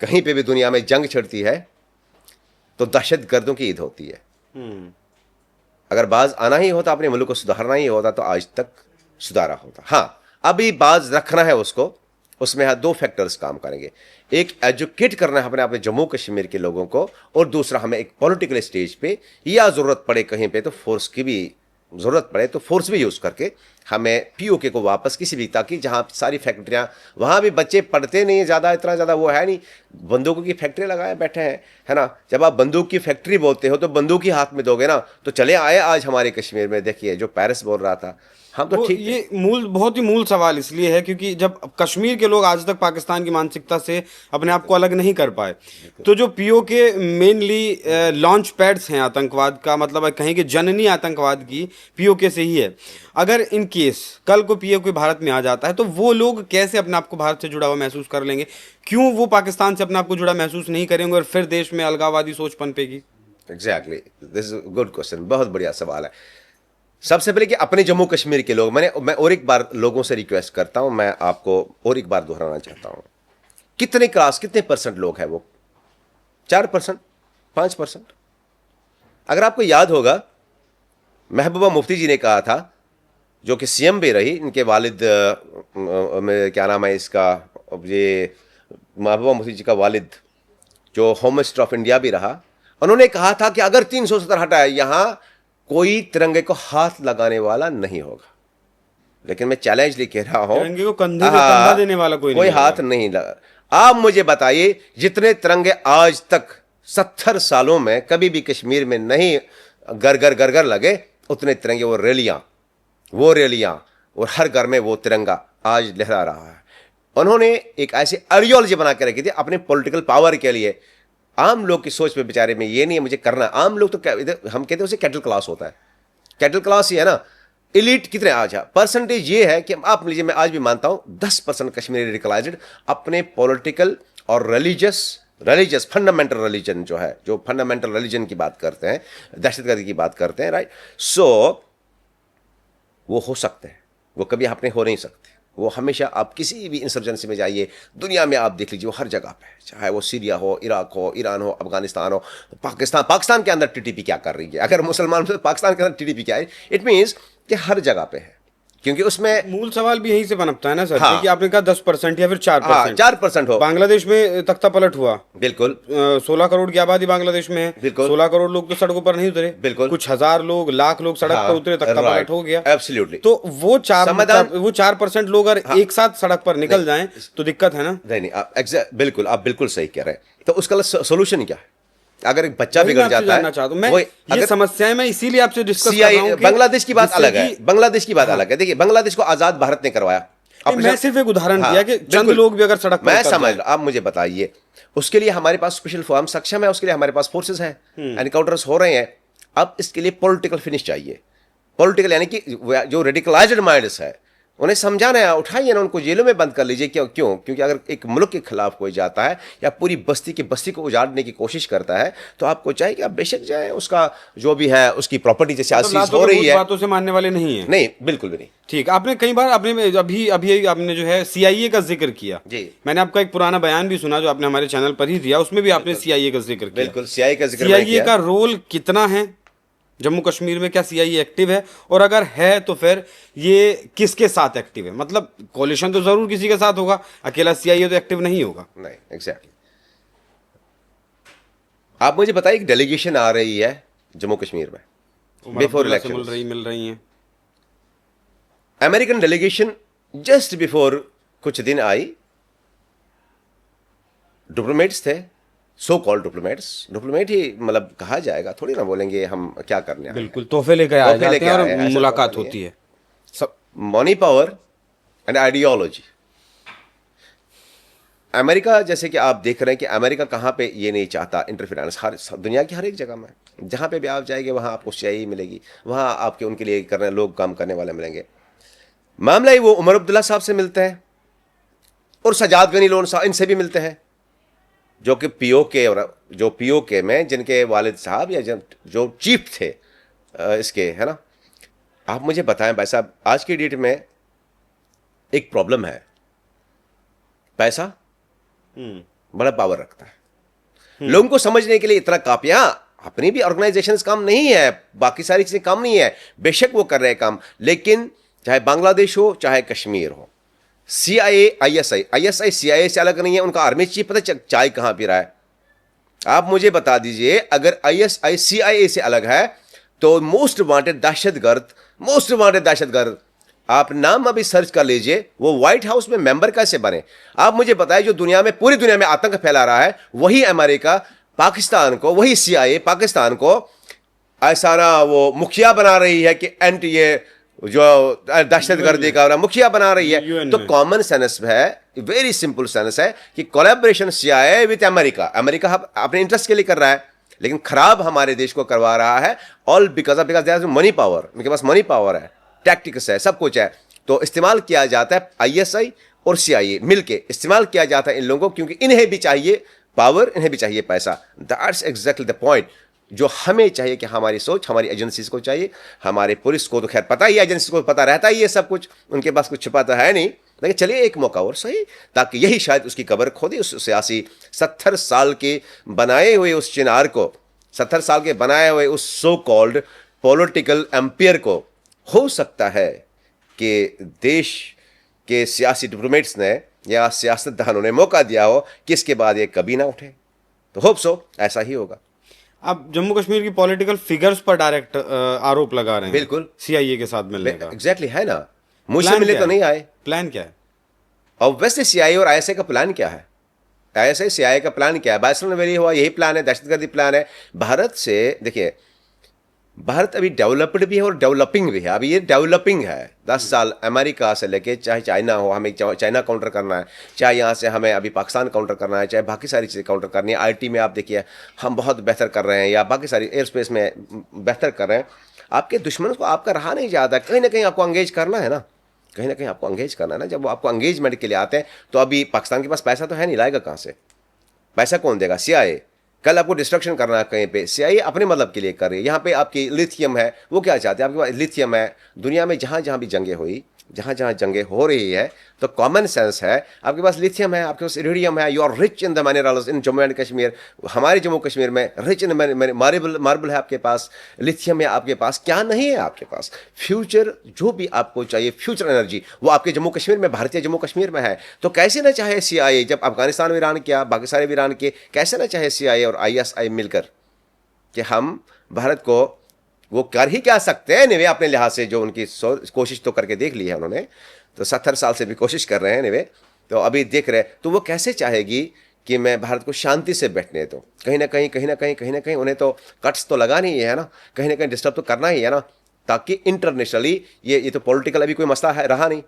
कहीं पे भी दुनिया में जंग छिड़ती है तो दहशतगर्दों की ईद होती है। अगर बाज आना ही होता, अपने मुल्क को सुधारना ही होता, तो आज तक सुधारा होता। हाँ, अभी बाज रखना है उसको, उसमें 2 फैक्टर्स काम करेंगे। एक, एजुकेट करना है अपने जम्मू कश्मीर के लोगों को, और दूसरा, हमें एक पॉलिटिकल स्टेज पे या जरूरत पड़े कहीं पे तो फोर्स की भी जरूरत पड़े तो फोर्स भी यूज करके हमें पीओके को वापस किसी भी, ताकि जहां सारी फैक्ट्रियां, वहां भी बच्चे पढ़ते नहीं है ज़्यादा, इतना ज़्यादा वो है नहीं, बंदूकों की फैक्ट्री लगाए बैठे हैं, है ना। जब आप बंदूक की फैक्ट्री बोलते हो तो बंदूक ही हाथ में दोगे ना, तो चले आए आज हमारे कश्मीर में, देखिए जो पेरिस बोल रहा था, हम तो ठीक। ये बहुत ही मूल सवाल इसलिए है क्योंकि जब कश्मीर के लोग आज तक पाकिस्तान की मानसिकता से अपने आप को अलग नहीं कर पाए, तो जो पीओके मेनली लॉन्च पैड्स हैं आतंकवाद का, मतलब कहें कि जननी आतंकवाद की पीओके से ही है। अगर इन केस कल को पीओके भारत में आ जाता है तो वो लोग कैसे अपने आप को भारत से जुड़ा हुआ महसूस कर लेंगे? क्यों वो पाकिस्तान से अपने आप को जुड़ा महसूस नहीं करेंगे और फिर देश में अलगाववादी सोच पनपेगी? Exactly, this is good question, बहुत बढ़िया सवाल है। सबसे पहले कि अपने जम्मू कश्मीर के लोग, मैं और एक बार लोगों से रिक्वेस्ट करता हूं, मैं आपको और एक बार दोहराना चाहता हूं, कितने % लोग हैं वो? 4%, 5%? अगर आपको याद होगा, महबूबा मुफ्ती जी ने कहा था, जो कि CM भी रही, इनके वालिद में क्या नाम है इसका, ये महबूबा मुफ्ती जी का वालिद जो होम मिनिस्टर ऑफ इंडिया भी रहा, उन्होंने कहा था कि अगर 370 हटाए, यहां कोई तिरंगे को हाथ लगाने वाला नहीं होगा। लेकिन मैं चैलेंज लेके कह रहा हूं, तिरंगे को कंधे पे कंधा देने वाला कोई हाथ नहीं लगा। आप मुझे बताइए, जितने तिरंगे आज तक 70 सालों में कभी भी कश्मीर में नहीं गर लगे, उतने तिरंगे, वो रैलियां और हर घर में वो तिरंगा आज लहरा रहा है। उन्होंने एक ऐसी आइडियोलॉजी बना के रखी थी अपने पॉलिटिकल पावर के लिए। आम लोग की सोच में बेचारे में ये नहीं है मुझे करना। आम लोग तो हम कहते हैं उसे कैटल क्लास होता है। कैटल क्लास ही है ना। इलीट कितने आज है परसेंटेज, ये है कि आप लीजिए, मैं आज भी मानता हूं 10% कश्मीरी रेडिकलाइज्ड अपने पॉलिटिकल और रिलीजियस फंडामेंटल रिलीजन जो है, जो फंडामेंटल रिलीजन की बात करते हैं, दहशतगर्दी की बात करते हैं, राइट। सो वो हो सकते हैं, वो कभी आपने हो नहीं सकते। वो हमेशा, आप किसी भी इंसर्जेंसी में जाइए दुनिया में, आप देख लीजिए, वो हर जगह पे है, चाहे वो सीरिया हो, इराक हो, ईरान हो, अफगानिस्तान हो, पाकिस्तान के अंदर टीटीपी क्या कर रही है। अगर मुसलमान तो पाकिस्तान के अंदर टीटीपी क्या है, इट मीन्स कि हर जगह पे है, क्योंकि उसमें मूल सवाल भी यहीं से पनपता है ना सर। हाँ, कि आपने कहा 10% या फिर 4%। 4% हो। बांग्लादेश में तख्ता पलट हुआ, बिल्कुल 16 करोड़ की आबादी बांग्लादेश में है, बिल्कुल 16 करोड़ लोग तो सड़कों पर नहीं उतरे, बिल्कुल कुछ हजार लोग, लाख लोग सड़क पर उतरे, तख्ता पलट हो गया। एब्सोल्युटली। तो वो 4% लोग अगर एक साथ सड़क पर निकल जाएं तो दिक्कत है ना। नहीं, बिल्कुल, आप बिल्कुल सही कह रहे हैं। तो उसका सोल्यूशन क्या है? अगर एक बच्चा बिगड़ जाता है, ये समस्याएं मैं इसीलिए आपसे डिस्कस कर रहा हूं। बांग्लादेश की बात अलग है, बांग्लादेश की बात अलग है। देखिए, बांग्लादेश को आजाद भारत ने करवाया। मैं सिर्फ एक उदाहरण दिया कि चंद लोग भी अगर सड़क पर मैं समझ, आप मुझे बताइए, उसके लिए हमारे पास स्पेशल फोर्स सक्षम है, उसके लिए हमारे पास फोर्सेस है, एनकाउंटर्स हो रहे हैं। अब इसके लिए पॉलिटिकल फिनिश चाहिए। पॉलिटिकल यानी कि जो रेडिकलाइज्ड माइंड्स है उन्हें समझाना है, उठाइए ना, उनको जेलों में बंद कर लीजिए। क्यों? क्योंकि अगर एक मुल्क के खिलाफ कोई जाता है या पूरी बस्ती को उजाड़ने की कोशिश करता है, तो आपको चाहिए कि आप बेशक जाए, उसका जो भी है उसकी प्रॉपर्टी जैसे आज सीज हो रही है, बातों से मानने वाले नहीं है। नहीं, बिल्कुल भी नहीं। ठीक, आपने कई बार आपने अभी आपने जो है सीआईए का जिक्र किया जी। मैंने आपका एक पुराना बयान भी सुना जो आपने हमारे चैनल पर ही दिया, उसमें भी आपने सीआईए का जिक्र किया। बिल्कुल, सीआईए का जिक्र। सीआईए का रोल कितना है जम्मू कश्मीर में? क्या सीआईए एक्टिव है? और अगर है तो फिर ये किसके साथ एक्टिव है? मतलब कोलिशन तो जरूर किसी के साथ होगा, अकेला सीआईए तो एक्टिव नहीं होगा। नहीं, एग्जैक्टली। आप मुझे बताइए, एक डेलीगेशन आ रही है जम्मू कश्मीर में बिफोर इलेक्शन, मिल रही है। अमेरिकन डेलीगेशन जस्ट बिफोर कुछ दिन आई। डिप्लोमेट्स थे, सो कॉल्ड डिप्लोमेट ही मतलब कहा जाएगा, थोड़ी ना बोलेंगे हम क्या करने आए। बिल्कुल, तोहफे लेकर आ जाते हैं और मुलाकात होती है। सब money power and ideology. America, जैसे कि आप देख रहे हैं कि अमेरिका कहाँ पे ये नहीं चाहता इंटरफेरेंस। हर दुनिया की हर एक जगह में, जहाँ पे भी आप जाएंगे वहाँ आपको CIA मिलेगी, वहाँ आपके उनके लिए करने लोग काम करने वाले मिलेंगे। मामला ही वो उमर अब्दुल्ला साहब से मिलते हैं और सजाद गनी लोन साहब, इनसे भी मिलते हैं, जो कि POK में जिनके वालिद साहब या जो चीफ थे इसके, है ना। आप मुझे बताएं भाई साहब, आज की डेट में एक प्रॉब्लम है, पैसा बड़ा पावर रखता है। लोगों को समझने के लिए इतना काफी। अपनी भी ऑर्गेनाइजेशंस काम नहीं है, बाकी सारी चीजें काम नहीं है, बेशक वो कर रहे हैं काम, लेकिन चाहे बांग्लादेश हो चाहे कश्मीर हो, CIA ISI CIA से अलग नहीं है। उनका आर्मी चीफ पता चाय कहां पी रहा है? आप मुझे बता दीजिए, अगर ISI CIA से अलग है तो मोस्ट वांटेड दहशतगर्द, आप नाम अभी सर्च कर लीजिए, वो व्हाइट हाउस में मेंबर कैसे बने? आप मुझे बताइए, जो पूरी दुनिया में आतंक फैला रहा है, वही अमेरिका पाकिस्तान को, वही CIA पाकिस्तान को ऐसा ना वो मुखिया बना रही है कि एंटी ये जो दहशतगर्दी का मुखिया बना रही है। तो कॉमन सेंस है, वेरी सिंपल सेंस है कि कोलैबोरेशन CIA विद अमेरिका अपने इंटरेस्ट के लिए कर रहा है, लेकिन खराब हमारे देश को करवा रहा है। ऑल बिकॉज मनी पावर, उनके पास मनी पावर है, टैक्टिक्स है, सब कुछ है। तो इस्तेमाल किया जाता है ISI और CIA मिलके इस्तेमाल किया जाता है इन लोगों को, क्योंकि इन्हें भी चाहिए पावर, इन्हें भी चाहिए पैसा। दैट्स एग्जैक्टली द पॉइंट जो हमें चाहिए कि हमारी सोच, हमारी एजेंसीज को चाहिए। हमारे पुलिस को तो खैर पता ही है, एजेंसी को पता रहता ही है सब कुछ, उनके पास कुछ छिपाता है नहीं। लेकिन चलिए एक मौका और सही, ताकि यही शायद उसकी कब्र खोदी, उस सियासी 70 साल के बनाए हुए उस चिनार को, 70 साल के बनाए हुए उस सो कॉल्ड पॉलिटिकल एम्पायर को। हो सकता है कि देश के सियासी डिप्लोमेट्स ने या सियासतदानों ने मौका दिया हो कि इसके बाद ये कभी ना उठे। तो होप सो ऐसा ही होगा। आप जम्मू कश्मीर की पॉलिटिकल फिगर्स पर डायरेक्ट आरोप लगा रहे हैं। बिल्कुल, CIA के साथ मिलने का। एग्जैक्टली है ना। मुझसे प्लान मिले क्या तो है? नहीं आए। प्लान क्या है? ऑब्वियसली सीआईए और आईएसआई का प्लान क्या है? आईएसआई सीआईए का प्लान क्या है? बाइसलन वैली हुआ, यही प्लान है, दहशतगर्दी प्लान है। भारत से देखिए, भारत अभी डेवलप्ड भी है और डेवलपिंग भी है। अभी ये डेवलपिंग है। 10 साल अमेरिका से लेके चाहे चाइना हो, हमें चाइना काउंटर करना है, चाहे यहाँ से हमें अभी पाकिस्तान काउंटर करना है, चाहे बाकी सारी चीज़ें काउंटर करनी है। आईटी में आप देखिए हम बहुत बेहतर कर रहे हैं, या बाकी सारी एयर स्पेस में बेहतर कर रहे हैं। आपके दुश्मन को आपका रहा नहीं जाता, कहीं ना कहीं आपको एंगेज करना है ना, कहीं ना कहीं आपको एंगेज करना है ना। जब वो आपको एंगेजमेंट के लिए आते हैं तो अभी पाकिस्तान के पास पैसा तो है नहीं, लाएगा कहाँ से? पैसा कौन देगा? सीआईए। कल आपको डिस्ट्रक्शन करना है कहीं पे, सीआईए अपने मतलब के लिए कर रही है। यहाँ पे आपकी लिथियम है, वो क्या चाहते हैं? आपके पास लिथियम है। दुनिया में जहाँ जहाँ भी जंगें हुई, जहाँ जहाँ जंगें हो रही है, तो कॉमन सेंस है, आपके पास लिथियम है, आपके पास इरिडियम है, you are rich in the minerals in Jammu and Kashmir. हमारे जम्मू कश्मीर में रिच इन मार्बल है आपके पास, लिथियम है आपके पास, क्या नहीं है आपके पास? फ्यूचर जो भी आपको चाहिए, फ्यूचर एनर्जी, वो आपके जम्मू कश्मीर में, भारतीय जम्मू कश्मीर में है। तो कैसे ना चाहे सीआईए, जब अफगानिस्तान वीरान किया, बाकी सारे वीरान किए, कैसे ना चाहे सीआईए और आईएसआई मिलकर कि हम भारत को, वो कर ही क्या सकते हैं निवे अपने लिहाज से, जो उनकी कोशिश तो करके देख ली है उन्होंने, तो 70 साल से भी कोशिश कर रहे हैं निवे, तो अभी देख रहे हैं। तो वो कैसे चाहेगी कि मैं भारत को शांति से बैठने दो? कहीं ना कहीं कहीं ना कहीं कहीं ना कहीं उन्हें तो कट्स तो लगानी ही है ना, कहीं ना कहीं डिस्टर्ब तो करना ही है ना, ताकि इंटरनेशनली ये तो पॉलिटिकल अभी कोई मसला है रहा नहीं।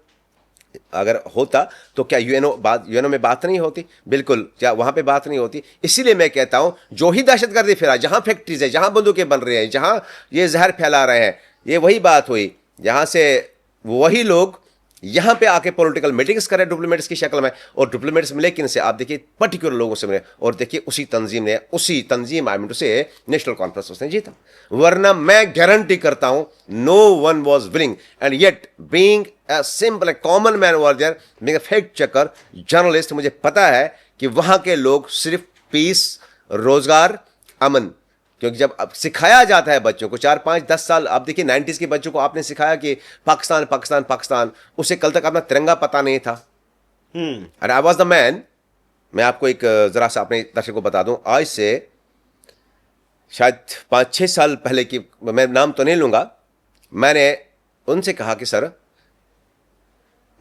अगर होता तो क्या यूएनओ में बात नहीं होती? बिल्कुल, क्या वहां पे बात नहीं होती? इसीलिए मैं कहता हूं, जो ही दहशतगर्दी फैला, जहां फैक्ट्रीज है, जहां बंदूकें बन रही हैं, जहां ये जहर फैला रहे हैं, ये वही बात हुई जहां से वही लोग यहां पे आके पॉलिटिकल मीटिंग्स करें डिप्लोमेट्स की शक्ल में। और डिप्लोमेट्स मिले किन से? आप देखिए, पर्टिकुलर लोगों से मिले, और देखिए उसी तंजीम I mean to say National Conference उसने जीता। वरना मैं गारंटी करता हूं, no one was willing, and yet being a simple, a common man over there, being a fact checker, journalist, मुझे पता है कि वहां के लोग सिर्फ पीस, रोजगार, अमन। क्योंकि जब अब सिखाया जाता है बच्चों को 4, 5, 10 साल, आप देखिए 90s के बच्चों को आपने सिखाया कि पाकिस्तान पाकिस्तान पाकिस्तान, उसे कल तक अपना तिरंगा पता नहीं था। And I was the man. मैं आपको एक जरा सा अपने दर्शक को बता दूं, आज से शायद 5-6 साल पहले की, मैं नाम तो नहीं लूंगा, मैंने उनसे कहा कि सर,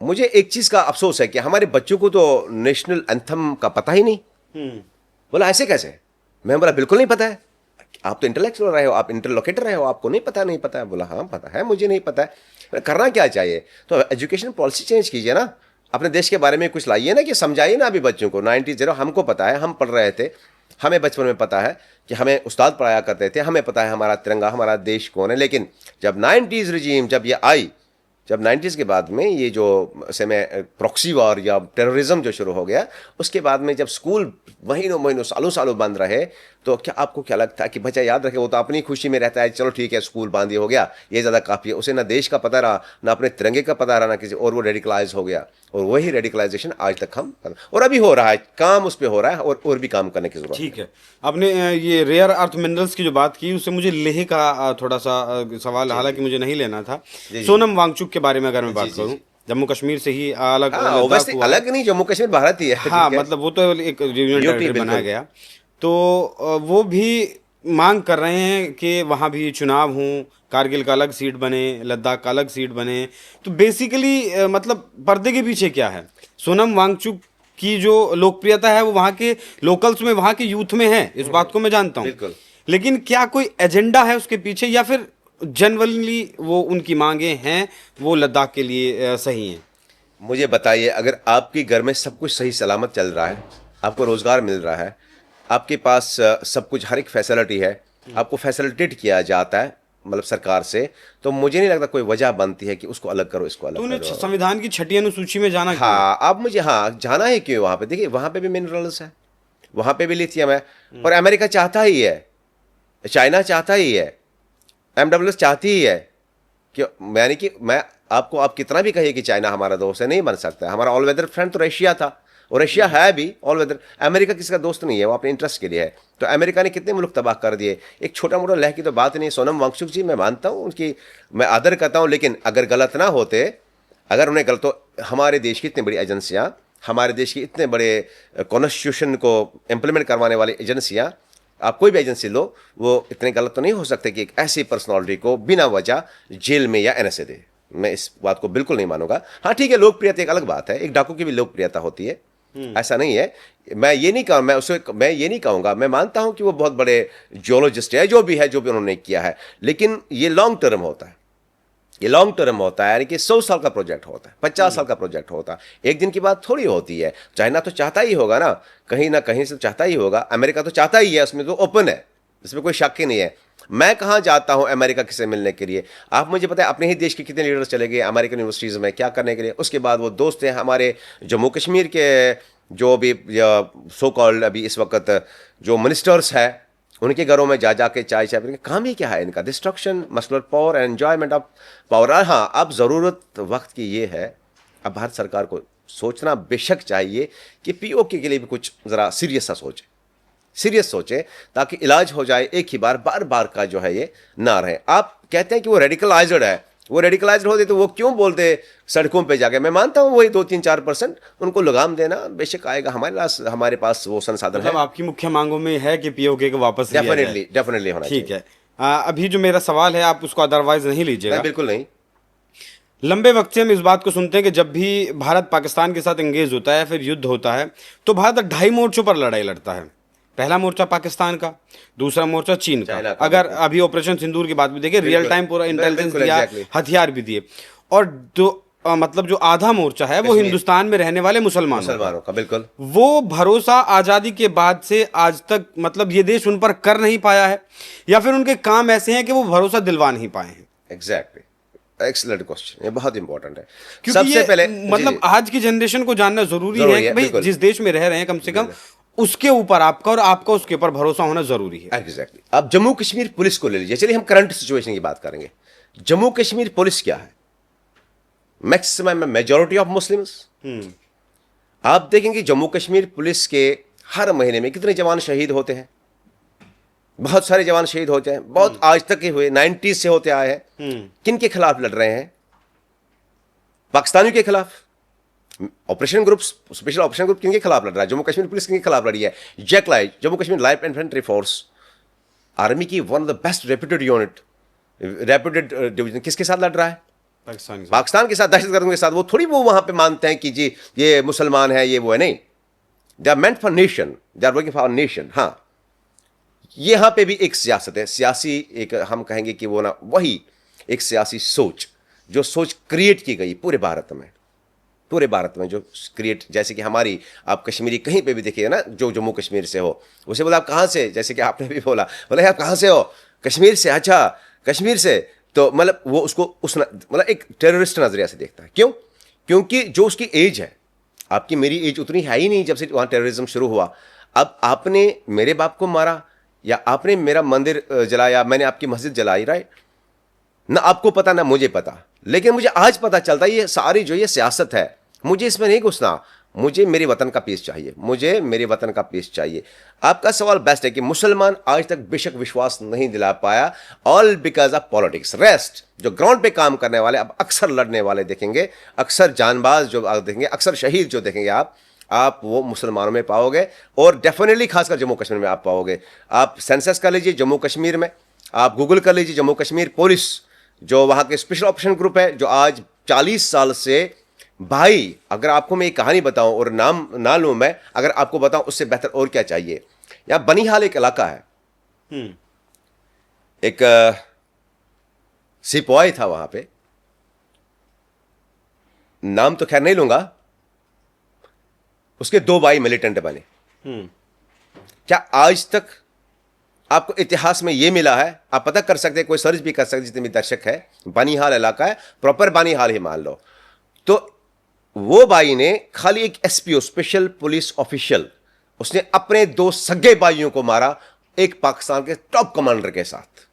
मुझे एक चीज का अफसोस है कि हमारे बच्चों को तो नेशनल एंथम का पता ही नहीं। बोला ऐसे कैसे? मैं बोला बिल्कुल नहीं पता है। आप तो इंटेलेक्चुअल रहे हो, आप इंटरलोकेटर रहे हो, आपको नहीं पता? नहीं पता है। बोला हाँ पता है, मुझे नहीं पता है। करना क्या चाहिए? तो एजुकेशन पॉलिसी चेंज कीजिए ना, अपने देश के बारे में कुछ लाइए ना, कि समझाइए ना अभी बच्चों को। 90 हमको पता है, हम पढ़ रहे थे, हमें बचपन में पता है कि हमें उस्ताद पढ़ाया करते थे, हमें पता है हमारा तिरंगा, हमारा देश कौन है। लेकिन जब 90s रिजीम जब ये आई, जब 90s के बाद में ये जो प्रॉक्सी वॉर या टेररिज्म जो शुरू हो गया, उसके बाद में जब स्कूल महीनों महीनों सालों सालों बंद रहे, तो क्या आपको क्या लगता है कि बच्चा याद रखे? वो तो अपनी खुशी में रहता है, चलो ठीक है स्कूल बंद ही हो गया, ये ज़्यादा काफ़ी है। उसे ना देश का पता रहा, ना अपने तिरंगे का पता रहा, ना किसी और, वो रेडिकलाइज हो गया। और वही रेडिकलाइजेशन आज तक हम, और अभी हो रहा है, काम उस पर हो रहा है, और भी काम करने की जरूरत है। ठीक है, आपने ये रेयर अर्थ मिनरल्स की जो बात की, उससे मुझे लेह का थोड़ा सा सवाल, हालांकि मुझे नहीं लेना था। सोनम वांगचुक के बारे में अगर मैं बात करूं, जम्मू कश्मीर से ही अलग लद्दाख हुआ। अलग नहीं, जम्मू कश्मीर भारत ही है। हाँ, मतलब वो तो एक यूनियन टेरिटरी बनाया गया, तो वो भी मांग कर रहे हैं कि वहाँ भी चुनाव हों, कारगिल का अलग सीट बने, लद्दाख का अलग सीट बने। तो बेसिकली मतलब पर्दे के पीछे क्या है? सोनम वांगचुक की जो लोकप्रियता है वो वहाँ के लोकल्स में, वहाँ के यूथ में है, इस बात को मैं जानता हूँ। लेकिन क्या कोई एजेंडा है उसके पीछे, या फिर जनरली वो उनकी मांगे हैं वो लद्दाख के लिए सही हैं? मुझे बताइए, अगर आपके घर में सब कुछ सही सलामत चल रहा है, आपको रोजगार मिल रहा है, आपके पास सब कुछ, हर एक फैसिलिटी है, आपको फैसिलिटेट किया जाता है मतलब सरकार से, तो मुझे नहीं लगता कोई वजह बनती है कि उसको अलग करो, इसको अलग करो। संविधान की 6ठी अनुसूची में जाना क्यों? हाँ, अब मुझे जाना है क्यों वहां पे? देखिए वहां पे भी मिनरल्स है, वहां पे भी लिथियम है, और अमेरिका चाहता ही है, चाइना चाहता ही है, एमडब्ल्यूएस चाहती ही है कि, यानी कि मैं आपको, आप कितना भी कहिए कि चाइना हमारा दोस्त है, नहीं बन सकता। हमारा ऑल वेदर फ्रेंड तो रशिया था, और रशिया है भी ऑल वेदर। अमेरिका किसका दोस्त नहीं है, वो अपने इंटरेस्ट के लिए है। तो अमेरिका ने कितने मुल्क तबाह कर दिए, एक छोटा मोटा लह की तो बात नहीं। सोनम वांगचुक जी, मैं मानता हूँ उनकी, मैं आदर करता हूँ, लेकिन अगर गलत ना होते, अगर उन्हें गलत, तो हमारे देश की इतनी बड़ी एजेंसियाँ, हमारे देश की इतने बड़े कॉन्स्टिट्यूशन को इम्प्लीमेंट करवाने वाली एजेंसियाँ, आप कोई भी एजेंसी लो, वो इतने गलत तो नहीं हो सकते कि एक ऐसी पर्सनालिटी को बिना वजह जेल में या एनएसए दे। मैं इस बात को बिल्कुल नहीं मानूंगा। हाँ ठीक है, लोकप्रियता एक अलग बात है, एक डाकू की भी लोकप्रियता होती है, ऐसा नहीं है। मैं ये नहीं कहूँ, मैं ये नहीं कहूंगा, मैं मानता हूं कि वो बहुत बड़े जियोलॉजिस्ट है, जो भी है, जो भी उन्होंने किया है, लेकिन ये लॉन्ग टर्म होता है, ये लॉन्ग टर्म होता है, यानी कि 100 साल का प्रोजेक्ट होता है, 50 साल का प्रोजेक्ट होता है। एक दिन की बात थोड़ी होती है। चाइना तो चाहता ही होगा ना कहीं से चाहता ही होगा, अमेरिका तो चाहता ही है, उसमें तो ओपन है, इसमें कोई शक ही नहीं है। मैं कहाँ जाता हूँ अमेरिका किसे मिलने के लिए? आप मुझे पता है अपने ही देश के कितने लीडर्स चले गए अमेरिकन यूनिवर्सिटीज़ में, क्या करने के लिए? उसके बाद वो दोस्त हैं हमारे जम्मू कश्मीर के, जो भी सो कॉल्ड अभी इस वक्त जो मिनिस्टर्स हैं, उनके घरों में जा जाके चाय चाय पीने, काम ही क्या है इनका? Destruction, muscular power, enjoyment of power. हाँ, अब ज़रूरत वक्त की ये है, अब भारत सरकार को सोचना बेशक चाहिए कि पीओके के लिए भी कुछ ज़रा सीरियस सा सोचे, सीरियस सोचे, ताकि इलाज हो जाए एक ही बार, बार बार का जो है ये ना रहे। आप कहते हैं कि वो रेडिकलाइज्ड है, वो रेडिकलाइज्ड होते तो वो क्यों बोलते सड़कों पे जाके? मैं मानता हूँ वही 2-3-4% उनको लगाम देना बेशक आएगा, हमारे पास वो संसाधन है। मतलब आपकी मुख्य मांगों में है कि पीओके को वापस लिया जाए। डेफिनेटली होना चाहिए। ठीक है। अभी जो मेरा सवाल है आप उसको अदरवाइज नहीं लीजिएगा। बिल्कुल नहीं। लंबे वक्त से हम इस बात को सुनते हैं कि जब भी भारत पाकिस्तान के साथ एंगेज होता है, फिर युद्ध होता है, तो भारत 2.5 मोर्चों पर लड़ाई लड़ता है। पहला मोर्चा पाकिस्तान का, दूसरा मोर्चा चीन का। अगर अभी ऑपरेशन सिंदूर की बात भी देखिए, रियल टाइम पूरा इंटेलिजेंस दिया, हथियार भी दिए। और मतलब जो आधा मोर्चा है वो हिंदुस्तान में रहने वाले मुसलमानों का। बिल्कुल। वो भरोसा आज़ादी के बाद से आज तक मतलब ये देश उन पर कर नहीं पाया है, या फिर उनके काम ऐसे हैं कि वो भरोसा दिलवा नहीं पाए हैं? एग्जैक्टली, एक्सीलेंट क्वेश्चन, ये बहुत इंपॉर्टेंट है। क्योंकि सबसे पहले मतलब आज की जनरेशन को जानना जरूरी है कि भाई जिस देश में रह रहे हैं, कम से कम उसके ऊपर आपका और आपका उसके ऊपर भरोसा होना जरूरी है। एग्जैक्टली। अब जम्मू कश्मीर पुलिस को ले लीजिए, चलिए हम करंट सिचुएशन की बात करेंगे। जम्मू कश्मीर पुलिस क्या है? Maximum majority of Muslims. आप देखेंगे जम्मू कश्मीर पुलिस के हर महीने में कितने जवान शहीद होते हैं, बहुत सारे जवान शहीद होते हैं, बहुत आज तक के हुए, 90s से होते आए हैं। किन के खिलाफ लड़ रहे हैं? पाकिस्तानियों के खिलाफ। Operation group, special operation group किन के खिलाफ लड़ रहा है? जम्मू कश्मीर पुलिस किन के खिलाफ लड़ी है? JAKLI, Jammu Kashmir light infantry force, army की one of the best reputed unit, reputed division, किसके साथ लड़ रहा है? पाकिस्तान के साथ, दहशतगर्दों के साथ। वो थोड़ी वो वहां पे मानते हैं कि जी ये मुसलमान है, ये वो है, नहीं। They are meant for nation, they are working for nation. हाँ, यहां पे भी एक सियासत है, सियासी एक हम कहेंगे कि वो वही एक सियासी सोच, जो सोच क्रिएट की गई पूरे भारत में जो क्रिएट, जैसे कि हमारी, आप कश्मीरी कहीं पे भी देखिए ना, जो जम्मू कश्मीर से हो, उसे बोला आप कहाँ से, जैसे कि आपने भी बोला आप कहाँ से हो? कश्मीर से। अच्छा, कश्मीर से, तो मतलब वो उसको मतलब एक टेररिस्ट नजरिया से देखता है। क्यों? क्योंकि जो उसकी एज है, आपकी मेरी एज उतनी है ही नहीं जब से वहाँ टेररिज्म शुरू हुआ। अब आपने मेरे बाप को मारा, या आपने मेरा मंदिर जलाया, मैंने आपकी मस्जिद जलाई, राइट? ना आपको पता ना मुझे पता, लेकिन मुझे आज पता चलता है ये सारी जो ये सियासत है, मुझे इसमें नहीं घुसना, मुझे मेरे वतन का पीस चाहिए, मुझे मेरे वतन का पीस चाहिए। आपका सवाल बेस्ट है कि मुसलमान आज तक बेशक विश्वास नहीं दिला पाया, all because of politics. Rest जो ग्राउंड पे काम करने वाले, अब अक्सर लड़ने वाले देखेंगे, अक्सर जानबाज जो देखेंगे, अक्सर शहीद जो देखेंगे आप वो मुसलमानों में पाओगे, और डेफिनेटली खासकर जम्मू कश्मीर में आप पाओगे। आप सेंसस कर लीजिए जम्मू कश्मीर में, आप गूगल कर लीजिए जम्मू कश्मीर पुलिस, जो वहाँ के स्पेशल ऑपरेशन ग्रुप है, जो आज 40 साल से, भाई अगर आपको मैं एक कहानी बताऊं और नाम ना लूं मैं, अगर आपको बताऊं उससे बेहतर और क्या चाहिए। यहाँ बनिहाल एक इलाका है, एक सिपाही था वहां पे, नाम तो खैर नहीं लूंगा, उसके 2 भाई मिलिटेंट बने। क्या आज तक आपको इतिहास में यह मिला है? आप पता कर सकते हैं, कोई सर्च भी कर सकते, जितने भी दर्शक है। बनिहाल इलाका है, प्रॉपर बनिहाल ही मान लो। तो वो भाई ने खाली एक एसपीओ, स्पेशल पुलिस ऑफिशियल, उसने अपने 2 सगे भाइयों को मारा, एक पाकिस्तान के टॉप कमांडर के साथ।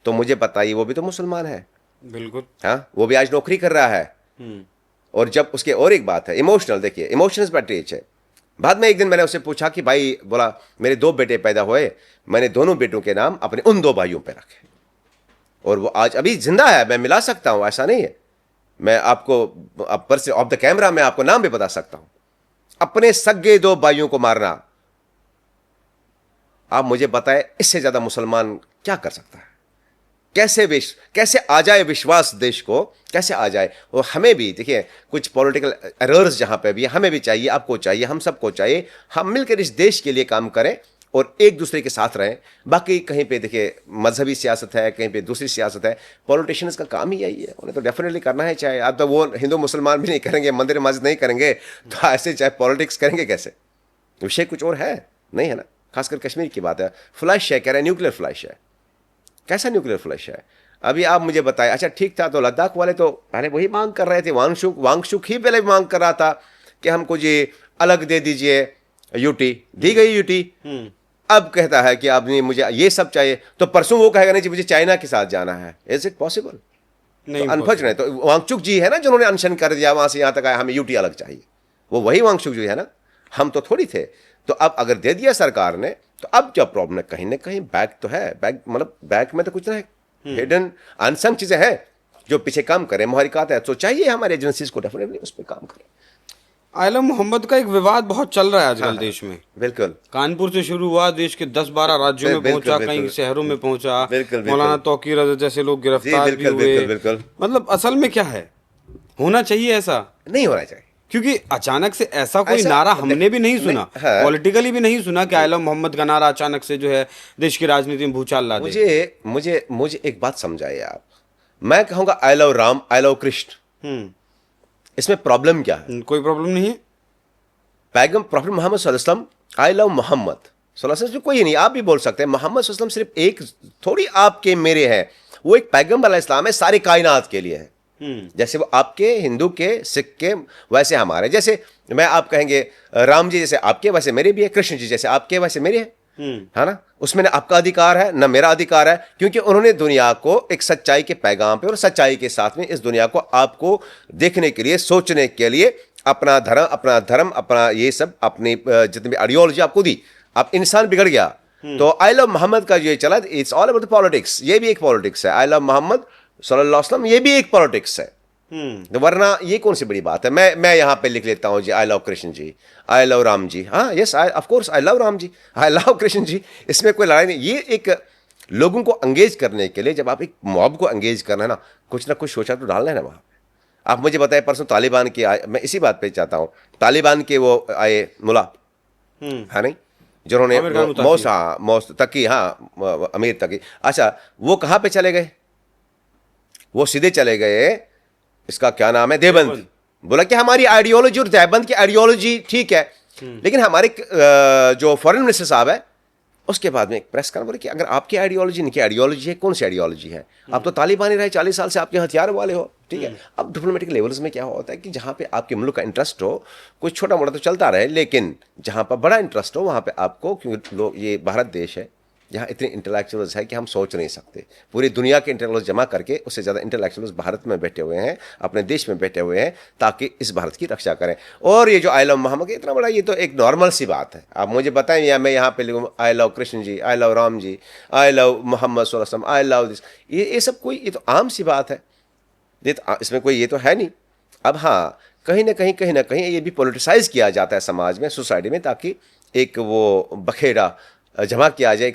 तो मुझे बताइए, वो भी तो मुसलमान है। बिल्कुल। हाँ, वो भी आज नौकरी कर रहा है। और जब उसके, और एक बात है इमोशनल, देखिए इमोशंस पर अटैच है। बाद में एक दिन मैंने उससे पूछा कि भाई, बोला मेरे 2 बेटे पैदा हुए, मैंने दोनों बेटों के नाम अपने उन 2 भाइयों पे रखे, और वो आज अभी जिंदा है, मैं मिला सकता हूं, ऐसा नहीं है। मैं आपको पर से ऑफ द कैमरा मैं आपको नाम भी बता सकता हूं। अपने सगे 2 भाइयों को मारना, आप मुझे बताएं इससे ज्यादा मुसलमान क्या कर सकता है? कैसे आ जाए विश्वास देश को, कैसे आ जाए। और हमें भी देखिए कुछ पॉलिटिकल एरर्स जहां पे भी हमें भी चाहिए, आपको चाहिए, हम सबको चाहिए, हम मिलकर इस देश के लिए काम करें और एक दूसरे के साथ रहें। बाकी कहीं पे देखिए मजहबी सियासत है, कहीं पे दूसरी सियासत है, पॉलिटिशियंस का काम ही यही है, उन्हें तो डेफिनेटली करना है। चाहे आप तो वो हिंदू मुसलमान भी नहीं करेंगे, मंदिर मस्जिद नहीं करेंगे, तो ऐसे चाहे पॉलिटिक्स करेंगे कैसे? विषय कुछ और है, नहीं है ना। खासकर कश्मीर की बात है, फ्लश है, कह रहे हैं न्यूक्लियर फ्लश है। कैसा न्यूक्लियर फ्लश है? अभी आप मुझे बताएं। अच्छा ठीक था, तो लद्दाख वाले तो पहले वही मांग कर रहे थे, वांगचुक ही पहले मांग कर रहा था कि हमको जी अलग दे दीजिए, यूटी दी गई यूटी। अब कहता है कि आप नहीं, मुझे ये सब चाहिए, तो परसों वो कहेगा नहीं जी मुझे चाइना के साथ जाना है। Is it possible? नहीं, तो अनफॉर्चुनेट, तो वांगचुक जी है ना जिन्होंने अनशन कर दिया, वहां से यहां तक आया हमें यूटी अलग चाहिए, वो वही वांगचुक जी है ना, हम तो थोड़ी थे। तो अब अगर दे दिया सरकार ने, तो अब क्या प्रॉब्लम है? कहीं ना कहीं बैक तो है, बैक मतलब बैक में तो कुछ ना है, हिडन अनसंग चीजें हैं जो पीछे काम करें, मुहरिकात है। तो चाहिए हमारे एजेंसीज को डेफिनेटली उस पर काम करें। आलम मोहम्मद का एक विवाद बहुत चल रहा है आजकल देश में। बिल्कुल, कानपुर से शुरू हुआ, देश के 10-12 राज्यों में बिल्कुल, पहुंचा, बिल्कुल। कई शहरों में पहुंचा। बिल्कुल, बिल्कुल। मौलाना तौकीर रज़ा जैसे लोग गिरफ्तार भी बिल्कुल, हुए। बिल्कुल, बिल्कुल। मतलब असल में क्या है, होना चाहिए ऐसा? नहीं होना चाहिए, क्योंकि अचानक से ऐसा कोई ऐसा नारा हमने भी नहीं सुना, हाँ। पॉलिटिकली भी नहीं सुना कि आलम मोहम्मद का नारा अचानक से जो है देश की राजनीति में भूचाल ला दे। मुझे एक बात समझाइए आप। मैं कहूंगा आई लव राम, आई लव कृष्ण, इसमें प्रॉब्लम क्या है? कोई प्रॉब्लम नहीं है। पैगम प्रॉफिट मोहम्मद सल्लल्लाहु अलैहि वसल्लम, आई लव मोहम्मद सल्लल्लाहु अलैहि वसल्लम, कोई नहीं, आप भी बोल सकते हैं। मोहम्मद सल्लल्लाहु अलैहि वसल्लम सिर्फ एक थोड़ी आपके मेरे हैं, वो एक पैगम्बर अलैहि इस्लाम है, सारी कायनात के लिए है। जैसे वो आपके, हिंदू के, सिख के, वैसे हमारे। जैसे मैं आप कहेंगे राम जी जैसे आपके वैसे मेरे भी है, कृष्ण जी जैसे आपके वैसे मेरे है, है ना। उसमें ना आपका अधिकार है ना मेरा अधिकार है, क्योंकि उन्होंने दुनिया को एक सच्चाई के पैगाम पे और सच्चाई के साथ में इस दुनिया को आपको देखने के लिए, सोचने के लिए अपना धर्म अपना ये सब अपनी जितनी भी आइडियोलॉजी आपको दी। अब इंसान बिगड़ गया, तो आई लव मोहम्मद का जो ये चला, इट्स ऑल अबाउट पॉलिटिक्स। ये भी एक पॉलिटिक्स है, आई लव मोहम्मद सल्लल्लाहु अलैहि वसल्लम, ये भी एक पॉलिटिक्स है। वरना ये कौन सी बड़ी बात है? मैं यहां पे लिख लेता हूं जी I love Krishna ji, I love Ram ji. हाँ yes, I of course I love Ram ji, I love Krishna ji, इसमें कोई लड़ाई नहीं। ये एक लोगों को एंगेज करने के लिए, जब आप एक मॉब को एंगेज करना है ना कुछ सोचा तो डालना है ना वहां। आप मुझे बताए परसों तालिबान के आए, मैं इसी बात पे चाहता हूं, तालिबान के वो आए मुला, है नहीं, जिन्होंने मौत तकी, हाँ अमीर तकी। अच्छा वो कहां पे चले गए? वो सीधे चले गए, इसका क्या नाम है, देवबंद। बोला कि हमारी आइडियोलॉजी और देवबंद की आइडियोलॉजी ठीक है, लेकिन हमारे जो फॉरेन मिनिस्टर साहब है, उसके बाद में एक प्रेस कर बोले कि अगर आपकी आइडियोलॉजी इनकी आइडियोलॉजी है, कौन सी आइडियोलॉजी है? आप तो तालिबानी रहे 40 साल से, आपके हथियार वाले हो, ठीक है। अब डिप्लोमेटिक लेवल्स में क्या होता है कि जहां पे आपके मुल्क का इंटरेस्ट हो, कुछ छोटा मोटा तो चलता रहे, लेकिन जहां पर बड़ा इंटरेस्ट हो वहां पे आपको, क्योंकि लोग, ये भारत देश है यहाँ इतने इंटेलेक्चुअल्स है कि हम सोच नहीं सकते। पूरी दुनिया के इंटेलेक्चुअल्स जमा करके उससे ज़्यादा इंटेलेक्चुअल्स भारत में बैठे हुए हैं, अपने देश में बैठे हुए हैं, ताकि इस भारत की रक्षा करें। और ये जो आई लव मोहम्मद इतना बड़ा, ये तो एक नॉर्मल सी बात है। आप मुझे बताएं, या मैं यहाँ पे लिखूँ I love Krishna ji, I love Ram ji, I love Mohammad सल्लल्लाहु अलैहि वसल्लम, आई लव दिस, ये सब कोई, ये तो आम सी बात है, ये तो इसमें कोई ये तो है नहीं। अब हाँ, कहीं ना कहीं ये भी पोलिटिसाइज किया जाता है समाज में, सोसाइटी में, ताकि एक वो बखेड़ा जमा किया जाए,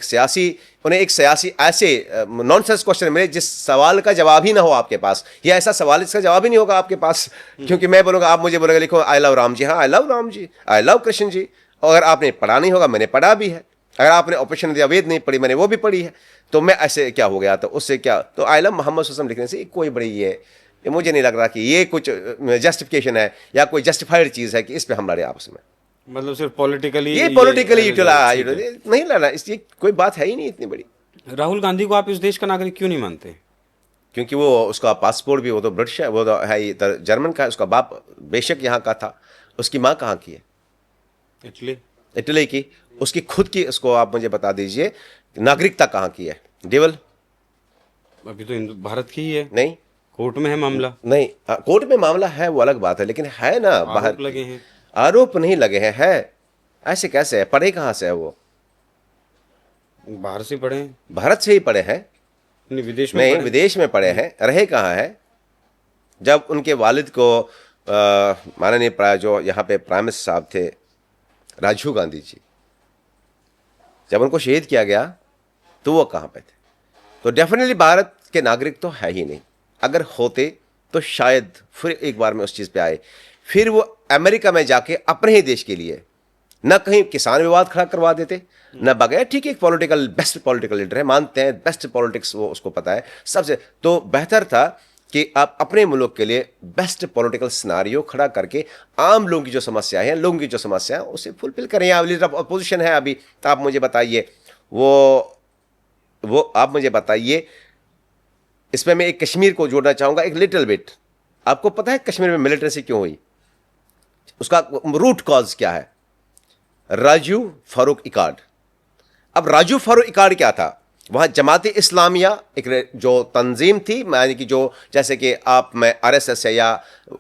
उन्हें एक सियासी ऐसे नॉनसेंस क्वेश्चन मिले जिस सवाल का जवाब ही ना हो आपके पास, या ऐसा सवाल इसका जवाब ही नहीं होगा आपके पास। क्योंकि मैं बोलूँगा, आप मुझे बोलोगे लिखो आई लव राम जी, हाँ I love Ram ji, I love Krishna ji. और अगर आपने पढ़ा नहीं होगा, मैंने पढ़ा भी है। अगर आपने ऑपरेशन दिया वेद नहीं पढ़ी, मैंने वो भी पढ़ी है। तो मैं ऐसे क्या हो गया, तो उससे क्या, तो आई लव मोहम्मद सल्लल्लाहु अलैहि वसल्लम लिखने से कोई बड़ी ये मुझे नहीं लग रहा कि ये कुछ जस्टिफिकेशन है या कोई जस्टिफाइड चीज़ है कि इस पर हम लड़े आपस में। मतलब सिर्फ पॉलिटिकली, ये पॉलिटिकली नहीं लड़ा, इसलिए कोई बात है ही नहीं इतनी बड़ी। राहुल गांधी को आप इस देश का नागरिक क्यों नहीं मानते? क्योंकि वो, उसका पासपोर्ट भी, वो तो ब्रिटिश है, वो तो है जर्मन का है। उसका बाप बेशक यहाँ का था, उसकी माँ कहाँ की है? इटली की। उसकी खुद की, उसको आप मुझे बता दीजिए नागरिकता कहाँ की है? डेवल अभी तो भारत की ही है। नहीं, कोर्ट में है मामला। नहीं, कोर्ट में मामला है वो अलग बात है, लेकिन है ना बाहर लगे हैं, आरोप नहीं लगे हैं, है ऐसे कैसे है? पढ़े कहाँ से है वो? बाहर से पढ़े हैं, भारत से ही पढ़े हैं, नहीं विदेश में नहीं विदेश में पढ़े हैं। रहे कहाँ है? जब उनके वालिद को माननीय जो यहाँ पे प्राइम मिनिस्टर साहब थे राजीव गांधी जी, जब उनको शहीद किया गया तो वो कहाँ पे थे? तो डेफिनेटली भारत के नागरिक तो है ही नहीं। अगर होते तो शायद फिर एक बार में उस चीज़ पे आए, फिर वो अमेरिका में जाके अपने ही देश के लिए न कहीं किसान विवाद खड़ा करवा देते, न बगैर, ठीक है पॉलिटिकल बेस्ट पॉलिटिकल लीडर है, मानते हैं बेस्ट पॉलिटिक्स वो उसको पता है सबसे, तो बेहतर था कि आप अपने मुल्क के लिए बेस्ट पॉलिटिकल सिनारियो खड़ा करके आम लोगों की जो समस्याएं हैं, लोगों की जो समस्याएं हैं उसे फुलफिल करें। आप लीडर ऑफ अपोजिशन है अभी, तो आप मुझे बताइए वो आप मुझे बताइए, इसमें मैं एक कश्मीर को जोड़ना चाहूंगा एक लिटिल बिट। आपको पता है कश्मीर में मिलिटेंसी क्यों हुई? उसका रूट कॉज क्या है? राजू फारूक इकार्ड। अब राजू फारूक इकार्ड क्या था? वहां जमात इस्लामिया एक जो तंजीम थी, यानी कि जो जैसे कि आप में आरएसएस है या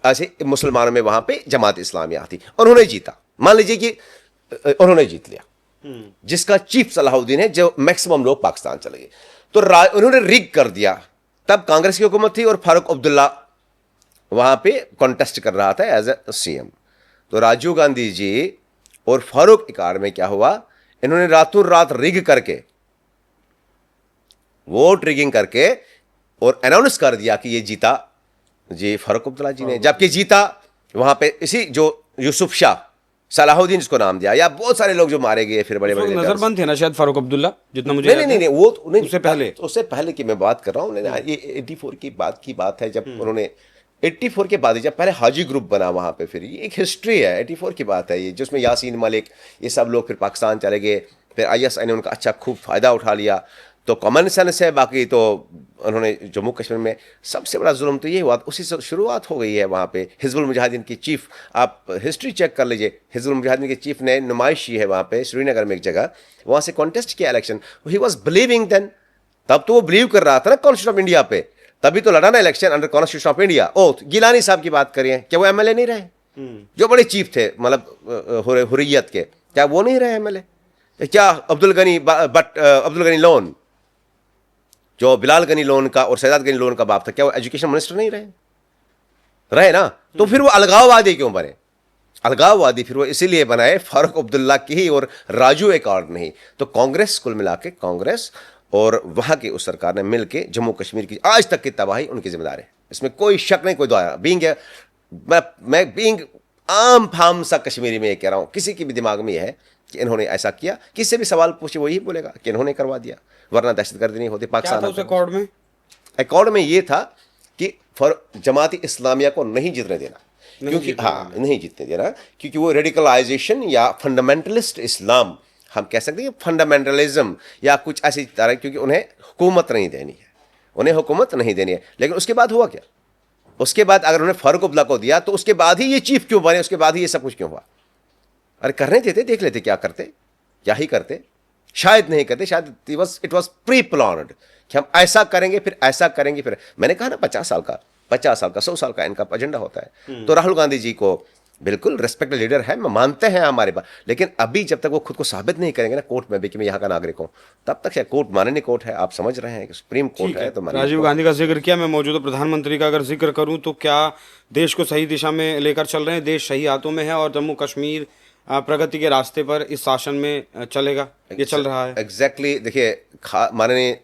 ऐसे मुसलमानों में वहां पे जमात इस्लामिया थी, उन्होंने जीता। मान लीजिए कि उन्होंने जीत लिया, जिसका चीफ सलाहुद्दीन है, जो मैक्सिमम लोग पाकिस्तान चले गए, तो उन्होंने रिग कर दिया। तब कांग्रेस की हुकूमत थी और फारूक अब्दुल्ला वहां पे कॉन्टेस्ट कर रहा था एज ए सीएम। तो राजीव गांधी जी और फारूक इकार्ड में क्या हुआ, इन्होंने रातों रात रिग करके, वोट रिगिंग करके और अनाउंस कर दिया कि ये जीता जी फारूक अब्दुल्ला जी ने, जबकि जीता वहां पे इसी जो यूसुफ शाह सलाहुद्दीन जिसको नाम दिया, या बहुत सारे लोग जो मारे गए फिर बड़े बड़े नजरबंद थे ना शायद फारूक अब्दुल्ला, जितना मुझे नहीं वो नहीं, उससे पहले की मैं बात कर रहा हूँ। ये 84 की बात है, जब उन्होंने 84 के बाद जब पहले हाजी ग्रुप बना वहां पे, फिर ये एक हिस्ट्री है, 84 की बात है ये, जिसमें यासीन मलिक ये सब लोग फिर पाकिस्तान चले गए, फिर आईएसआई ने उनका अच्छा खूब फायदा उठा लिया। तो कॉमन सेंस है, बाकी तो उन्होंने जम्मू कश्मीर में सबसे बड़ा जुल्म तो ये हुआ, उसी से शुरुआत हो गई है। वहाँ पे हिजबुल मुजाहिदीन की चीफ, आप हिस्ट्री चेक कर लीजिए, हिजबुल मुजाहिदीन के चीफ ने नुमाइश की है वहाँ पे श्रीनगर में एक जगह, वहाँ से कॉन्टेस्ट किया election. He was believing then, तब तो वो बिलीव कर रहा था ना कॉन्स्टिट्यूशन ऑफ इंडिया पे, तभी तो लड़ा ना election under constitution of India. ओ गिलानी साहब की बात करिए, क्या वो एमएलए नहीं रहे? जो बड़े चीफ थे मतलब हुर्रियत के, क्या वो नहीं रहे एमएलए? क्या अब्दुल गनी लोन, जो बिलाल गनी लोन का और सैदात गनी लोन का बाप था, क्या वो एजुकेशन मिनिस्टर नहीं रहे ना? तो फिर वो अलगाववादी क्यों बने? अलगाववादी फिर वो इसीलिए बनाए फारूक अब्दुल्ला की ही और राजू इकार्ड नहीं। तो कांग्रेस कुल मिला के, कांग्रेस और वहां की उस सरकार ने मिलकर जम्मू कश्मीर की आज तक की तबाही उनकी जिम्मेदार है, इसमें कोई शक नहीं, कोई द्वारा मैं बीइंग आम फाम सा कश्मीरी में ये कह रहा हूं, किसी के भी दिमाग में यह है कि इन्होंने ऐसा किया, किससे भी सवाल पूछे वो यही बोलेगा कि इन्होंने करवा दिया, वरना दहशतगर्दी नहीं होती पाकिस्तान। अकॉर्ड में ये था कि जमाती इस्लामिया को नहीं जीतने देना, क्योंकि नहीं जीतने देना, क्योंकि वो रेडिकलाइजेशन या फंडामेंटलिस्ट इस्लाम हम कह सकते हैं, फंडामेंटलिज्म या कुछ ऐसी तरह, क्योंकि उन्हें हुकूमत नहीं देनी है, उन्हें हुकूमत नहीं देनी है। लेकिन उसके बाद हुआ क्या? उसके बाद अगर उन्हें फारूक अब्दुल्ला को दिया तो उसके बाद ही ये चीफ क्यों बने, उसके बाद ही ये सब कुछ क्यों हुआ? अरे करने देते, देख लेते क्या करते, क्या ही करते, शायद नहीं करते, शायद इट वॉज प्री प्लान्ड कि हम ऐसा करेंगे फिर ऐसा करेंगे। फिर मैंने कहा ना 50 साल का 100 साल का इनका एजेंडा होता है। तो राहुल गांधी जी को बिल्कुल रिस्पेक्टेड लीडर है, मानते हैं हमारे पास, लेकिन अभी जब तक वो खुद को साबित नहीं करेंगे ना कोर्ट में भी कि मैं यहाँ का नागरिक हूँ, तब तक कोर्ट माननीय कोर्ट है, आप समझ रहे हैं कि सुप्रीम कोर्ट है। तो राजीव गांधी का जिक्र किया, मैं मौजूदा प्रधानमंत्री का अगर जिक्र करूं तो क्या देश को सही दिशा में लेकर चल रहे हैं, देश सही हाथों में है और जम्मू कश्मीर प्रगति के रास्ते पर इस शासन में चलेगा, ये चल रहा है? एग्जैक्टली देखिए, माननीय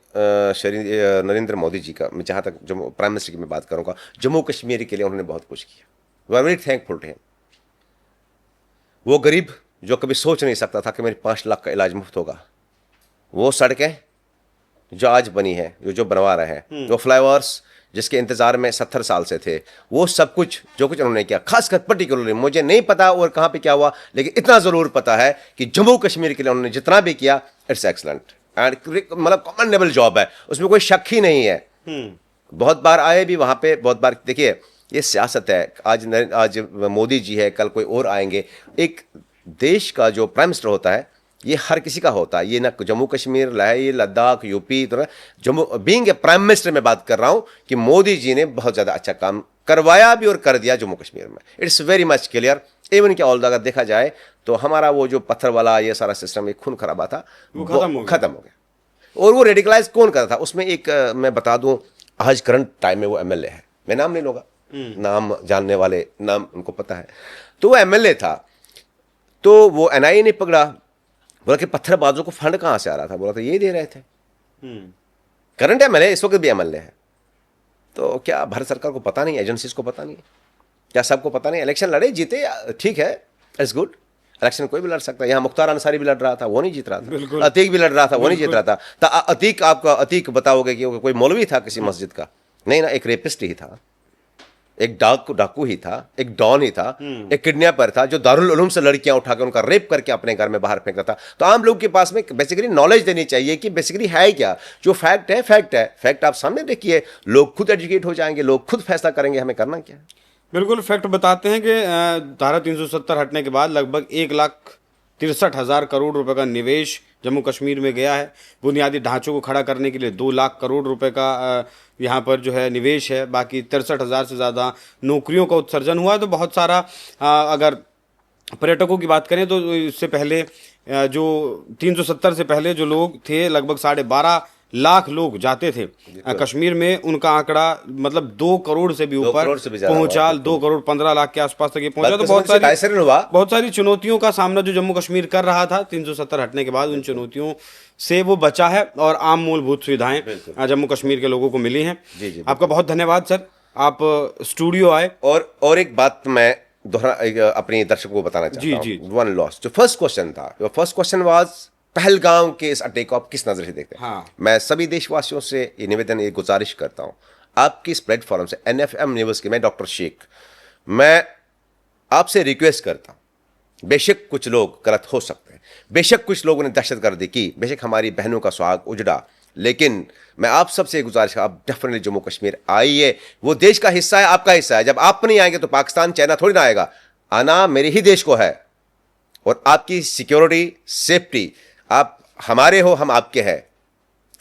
नरेंद्र मोदी जी का, मैं जहाँ तक जम्मू प्राइम मिनिस्टर की मैं बात करूँगा, जम्मू कश्मीर के लिए उन्होंने बहुत कुछ किया, we are very thankful to him. वो गरीब जो कभी सोच नहीं सकता था कि मेरे 5 लाख का इलाज मुफ्त होगा, वो सड़कें जो आज बनी है, जो बनवा रहे हैं, वो फ्लाईओवर्स जिसके इंतजार में 70 साल से थे, वो सब कुछ जो कुछ उन्होंने किया, खासकर पर्टिकुलरली मुझे नहीं पता और कहाँ पे क्या हुआ, लेकिन इतना ज़रूर पता है कि जम्मू कश्मीर के लिए उन्होंने जितना भी किया, इट्स एक्सलेंट एंड मतलब कमेंडेबल जॉब है, उसमें कोई शक ही नहीं है। बहुत बार आए भी वहाँ पे, बहुत बार देखिए ये सियासत है, आज मोदी जी है, कल कोई और आएंगे। एक देश का जो प्राइम मिनिस्टर होता है ये हर किसी का होता है, ये ना जम्मू कश्मीर, लद्दाख, यूपी, तो Jammu being a prime minister मैं बात कर रहा हूँ कि मोदी जी ने बहुत ज़्यादा अच्छा काम करवाया भी और कर दिया जम्मू कश्मीर में। It's very much clear. Even कि ऑल अगर देखा जाए तो हमारा वो जो पत्थर वाला ये सारा सिस्टम, एक खून खराबा था, वो खत्म हो गया। और वो रेडिकलाइज कौन करता था उसमें, एक मैं बता दूं, आज करंट टाइम में वो एमएलए है, मैं नाम नहीं लूँगा, नाम जानने वाले नाम उनको पता है। तो वो एमएलए था, तो वो एनआईए ने पकड़ा, बोला कि पत्थरबाजों को फंड कहाँ से आ रहा था, बोला था ये दे रहे थे। करंट एमएलए इस वक्त भी एमएलए है। तो क्या भारत सरकार को पता नहीं, एजेंसीज को पता नहीं, क्या सबको पता नहीं? इलेक्शन लड़े जीते, ठीक है, इट्स गुड। इलेक्शन कोई भी लड़ सकता है। यहाँ मुख्तार अंसारी भी लड़ रहा था, वो नहीं जीत रहा था। अतीक भी लड़ रहा था, वो नहीं जीत रहा था। तो अतीक, आपका अतीक बताओगे कि कोई मौलवी था किसी मस्जिद का? नहीं ना, एक रेपिस्ट ही था, एक डाकू ही था, एक डॉन ही था, एक किडनैपर था जो दारुल उलूम से लड़कियां उठाकर उनका रेप करके अपने घर में बाहर फेंकता था। तो आम लोग के पास में बेसिकली नॉलेज देनी चाहिए कि बेसिकली है क्या। जो फैक्ट है, फैक्ट है, फैक्ट आप सामने देखिए, लोग खुद एजुकेट हो जाएंगे, लोग खुद फैसला करेंगे हमें करना क्या है। बिल्कुल फैक्ट बताते हैं कि धारा 370 हटने के बाद लगभग 1,63,000 करोड़ रुपए का निवेश जम्मू कश्मीर में गया है। बुनियादी ढांचों को खड़ा करने के लिए 2 लाख करोड़ रुपए का यहाँ पर जो है निवेश है। बाकी 63,000 से ज़्यादा नौकरियों का उत्सर्जन हुआ है। तो बहुत सारा अगर पर्यटकों की बात करें तो इससे पहले जो 370 से पहले जो लोग थे, लगभग 12.5 लाख लोग जाते थे कश्मीर में। उनका आंकड़ा मतलब 2 करोड़ से भी ऊपर पहुंचा, 2 करोड़ 15 लाख के आसपास तक ये पहुंचा। तो बहुत सारी चुनौतियों का सामना जो जम्मू कश्मीर कर रहा था 370 हटने के बाद, उन चुनौतियों से वो बचा है और आम मूलभूत सुविधाएं जम्मू कश्मीर के लोगों को मिली हैं। आपका बहुत धन्यवाद सर, आप स्टूडियो आए। और एक बात मैं अपने दर्शकों को बताना चाहता हूं। वन लॉस, जो फर्स्ट क्वेश्चन था, जो फर्स्ट क्वेश्चन वाज पहलगाम के इस अटैक को आप किस नजर से देखते हैं? हाँ। मैं सभी देशवासियों से ये निवेदन, ये गुजारिश करता हूं, आपकी इस प्लेटफॉर्म से, NFM न्यूज़ के, मैं डॉक्टर शेख, मैं आपसे रिक्वेस्ट करता हूं, बेशक कुछ लोग गलत हो सकते हैं, बेशक कुछ लोगों ने दहशतगर्दी की, बेशक हमारी बहनों का सुहाग उजड़ा, लेकिन मैं आप सबसे गुजारिश, आप डेफिनेटली जम्मू कश्मीर आइए। वो देश का हिस्सा है, आपका हिस्सा है। जब आप नहीं आएंगे तो पाकिस्तान, चाइना थोड़ी ना आएगा। आना मेरे ही देश को है, और आपकी सिक्योरिटी, सेफ्टी, आप हमारे हो, हम आपके हैं,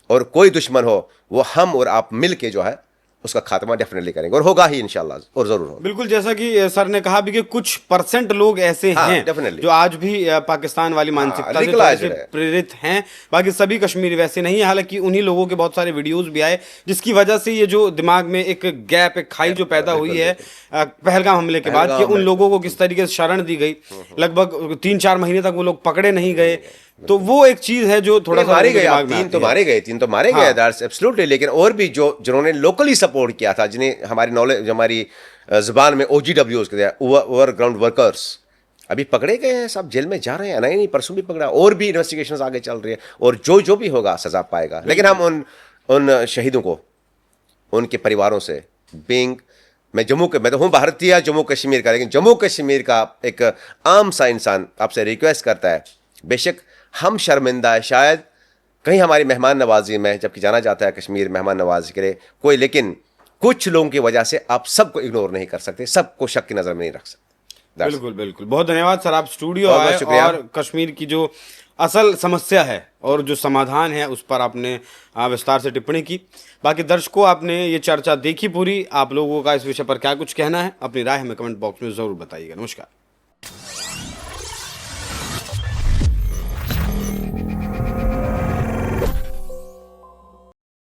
और कोई दुश्मन हो वो हम और आप मिल के जो है उसका खात्मा डेफिनेटली करेंगे, और होगा ही इंशाल्लाह, और जरूर होगा। बिल्कुल, जैसा कि सर ने कहा भी कि कुछ % लोग ऐसे हैं जो आज भी पाकिस्तान वाली मानसिकता से प्रेरित हैं। बाकी सभी कश्मीरी वैसे नहीं है। हालांकि उन्हीं लोगों के बहुत सारे वीडियोस भी आए जिसकी वजह से ये जो दिमाग में एक गैप, एक खाई जो पैदा हुई है पहलगाम हमले के बाद, कि उन लोगों को किस तरीके से शरण दी गई। लगभग 3-4 महीने तक वो लोग पकड़े नहीं गए। तो वो एक चीज है जो थोड़ा सा मारे गए। 3 तो मारे गए, 3 तो मारे गए, दैट्स एब्सोल्युटली। लेकिन और भी जिन्होंने लोकली सपोर्ट किया था, जिन्हें हमारी नॉलेज, हमारी जुबान में OGWs कहते हैं, ओवर ग्राउंड वर्कर्स, अभी पकड़े गए हैं, सब जेल में जा रहे हैं। नहीं, परसों भी पकड़ा, और भी इन्वेस्टिगेशंस आगे चल रही है, और जो भी होगा सजा पाएगा। लेकिन हम उन शहीदों को, उनके परिवारों से मैं तो हूं भारतीय जम्मू कश्मीर का, लेकिन जम्मू कश्मीर का एक आम सा इंसान आपसे रिक्वेस्ट करता है, बेशक हम शर्मिंदा है, शायद कहीं हमारी मेहमान नवाजी में, जबकि जाना जाता है कश्मीर मेहमान नवाजी के लिए कोई, लेकिन कुछ लोगों की वजह से आप सबको इग्नोर नहीं कर सकते, सबको शक की नजर में नहीं रख सकते। बिल्कुल बिल्कुल, बहुत धन्यवाद सर, आप स्टूडियो आए और कश्मीर की जो असल समस्या है और जो समाधान है उस पर आपने विस्तार से टिप्पणी की। बाकी दर्शकों, आपने ये चर्चा देखी पूरी। आप लोगों का इस विषय पर क्या कुछ कहना है, अपनी राय हमें कमेंट बॉक्स में जरूर बताइएगा। नमस्कार।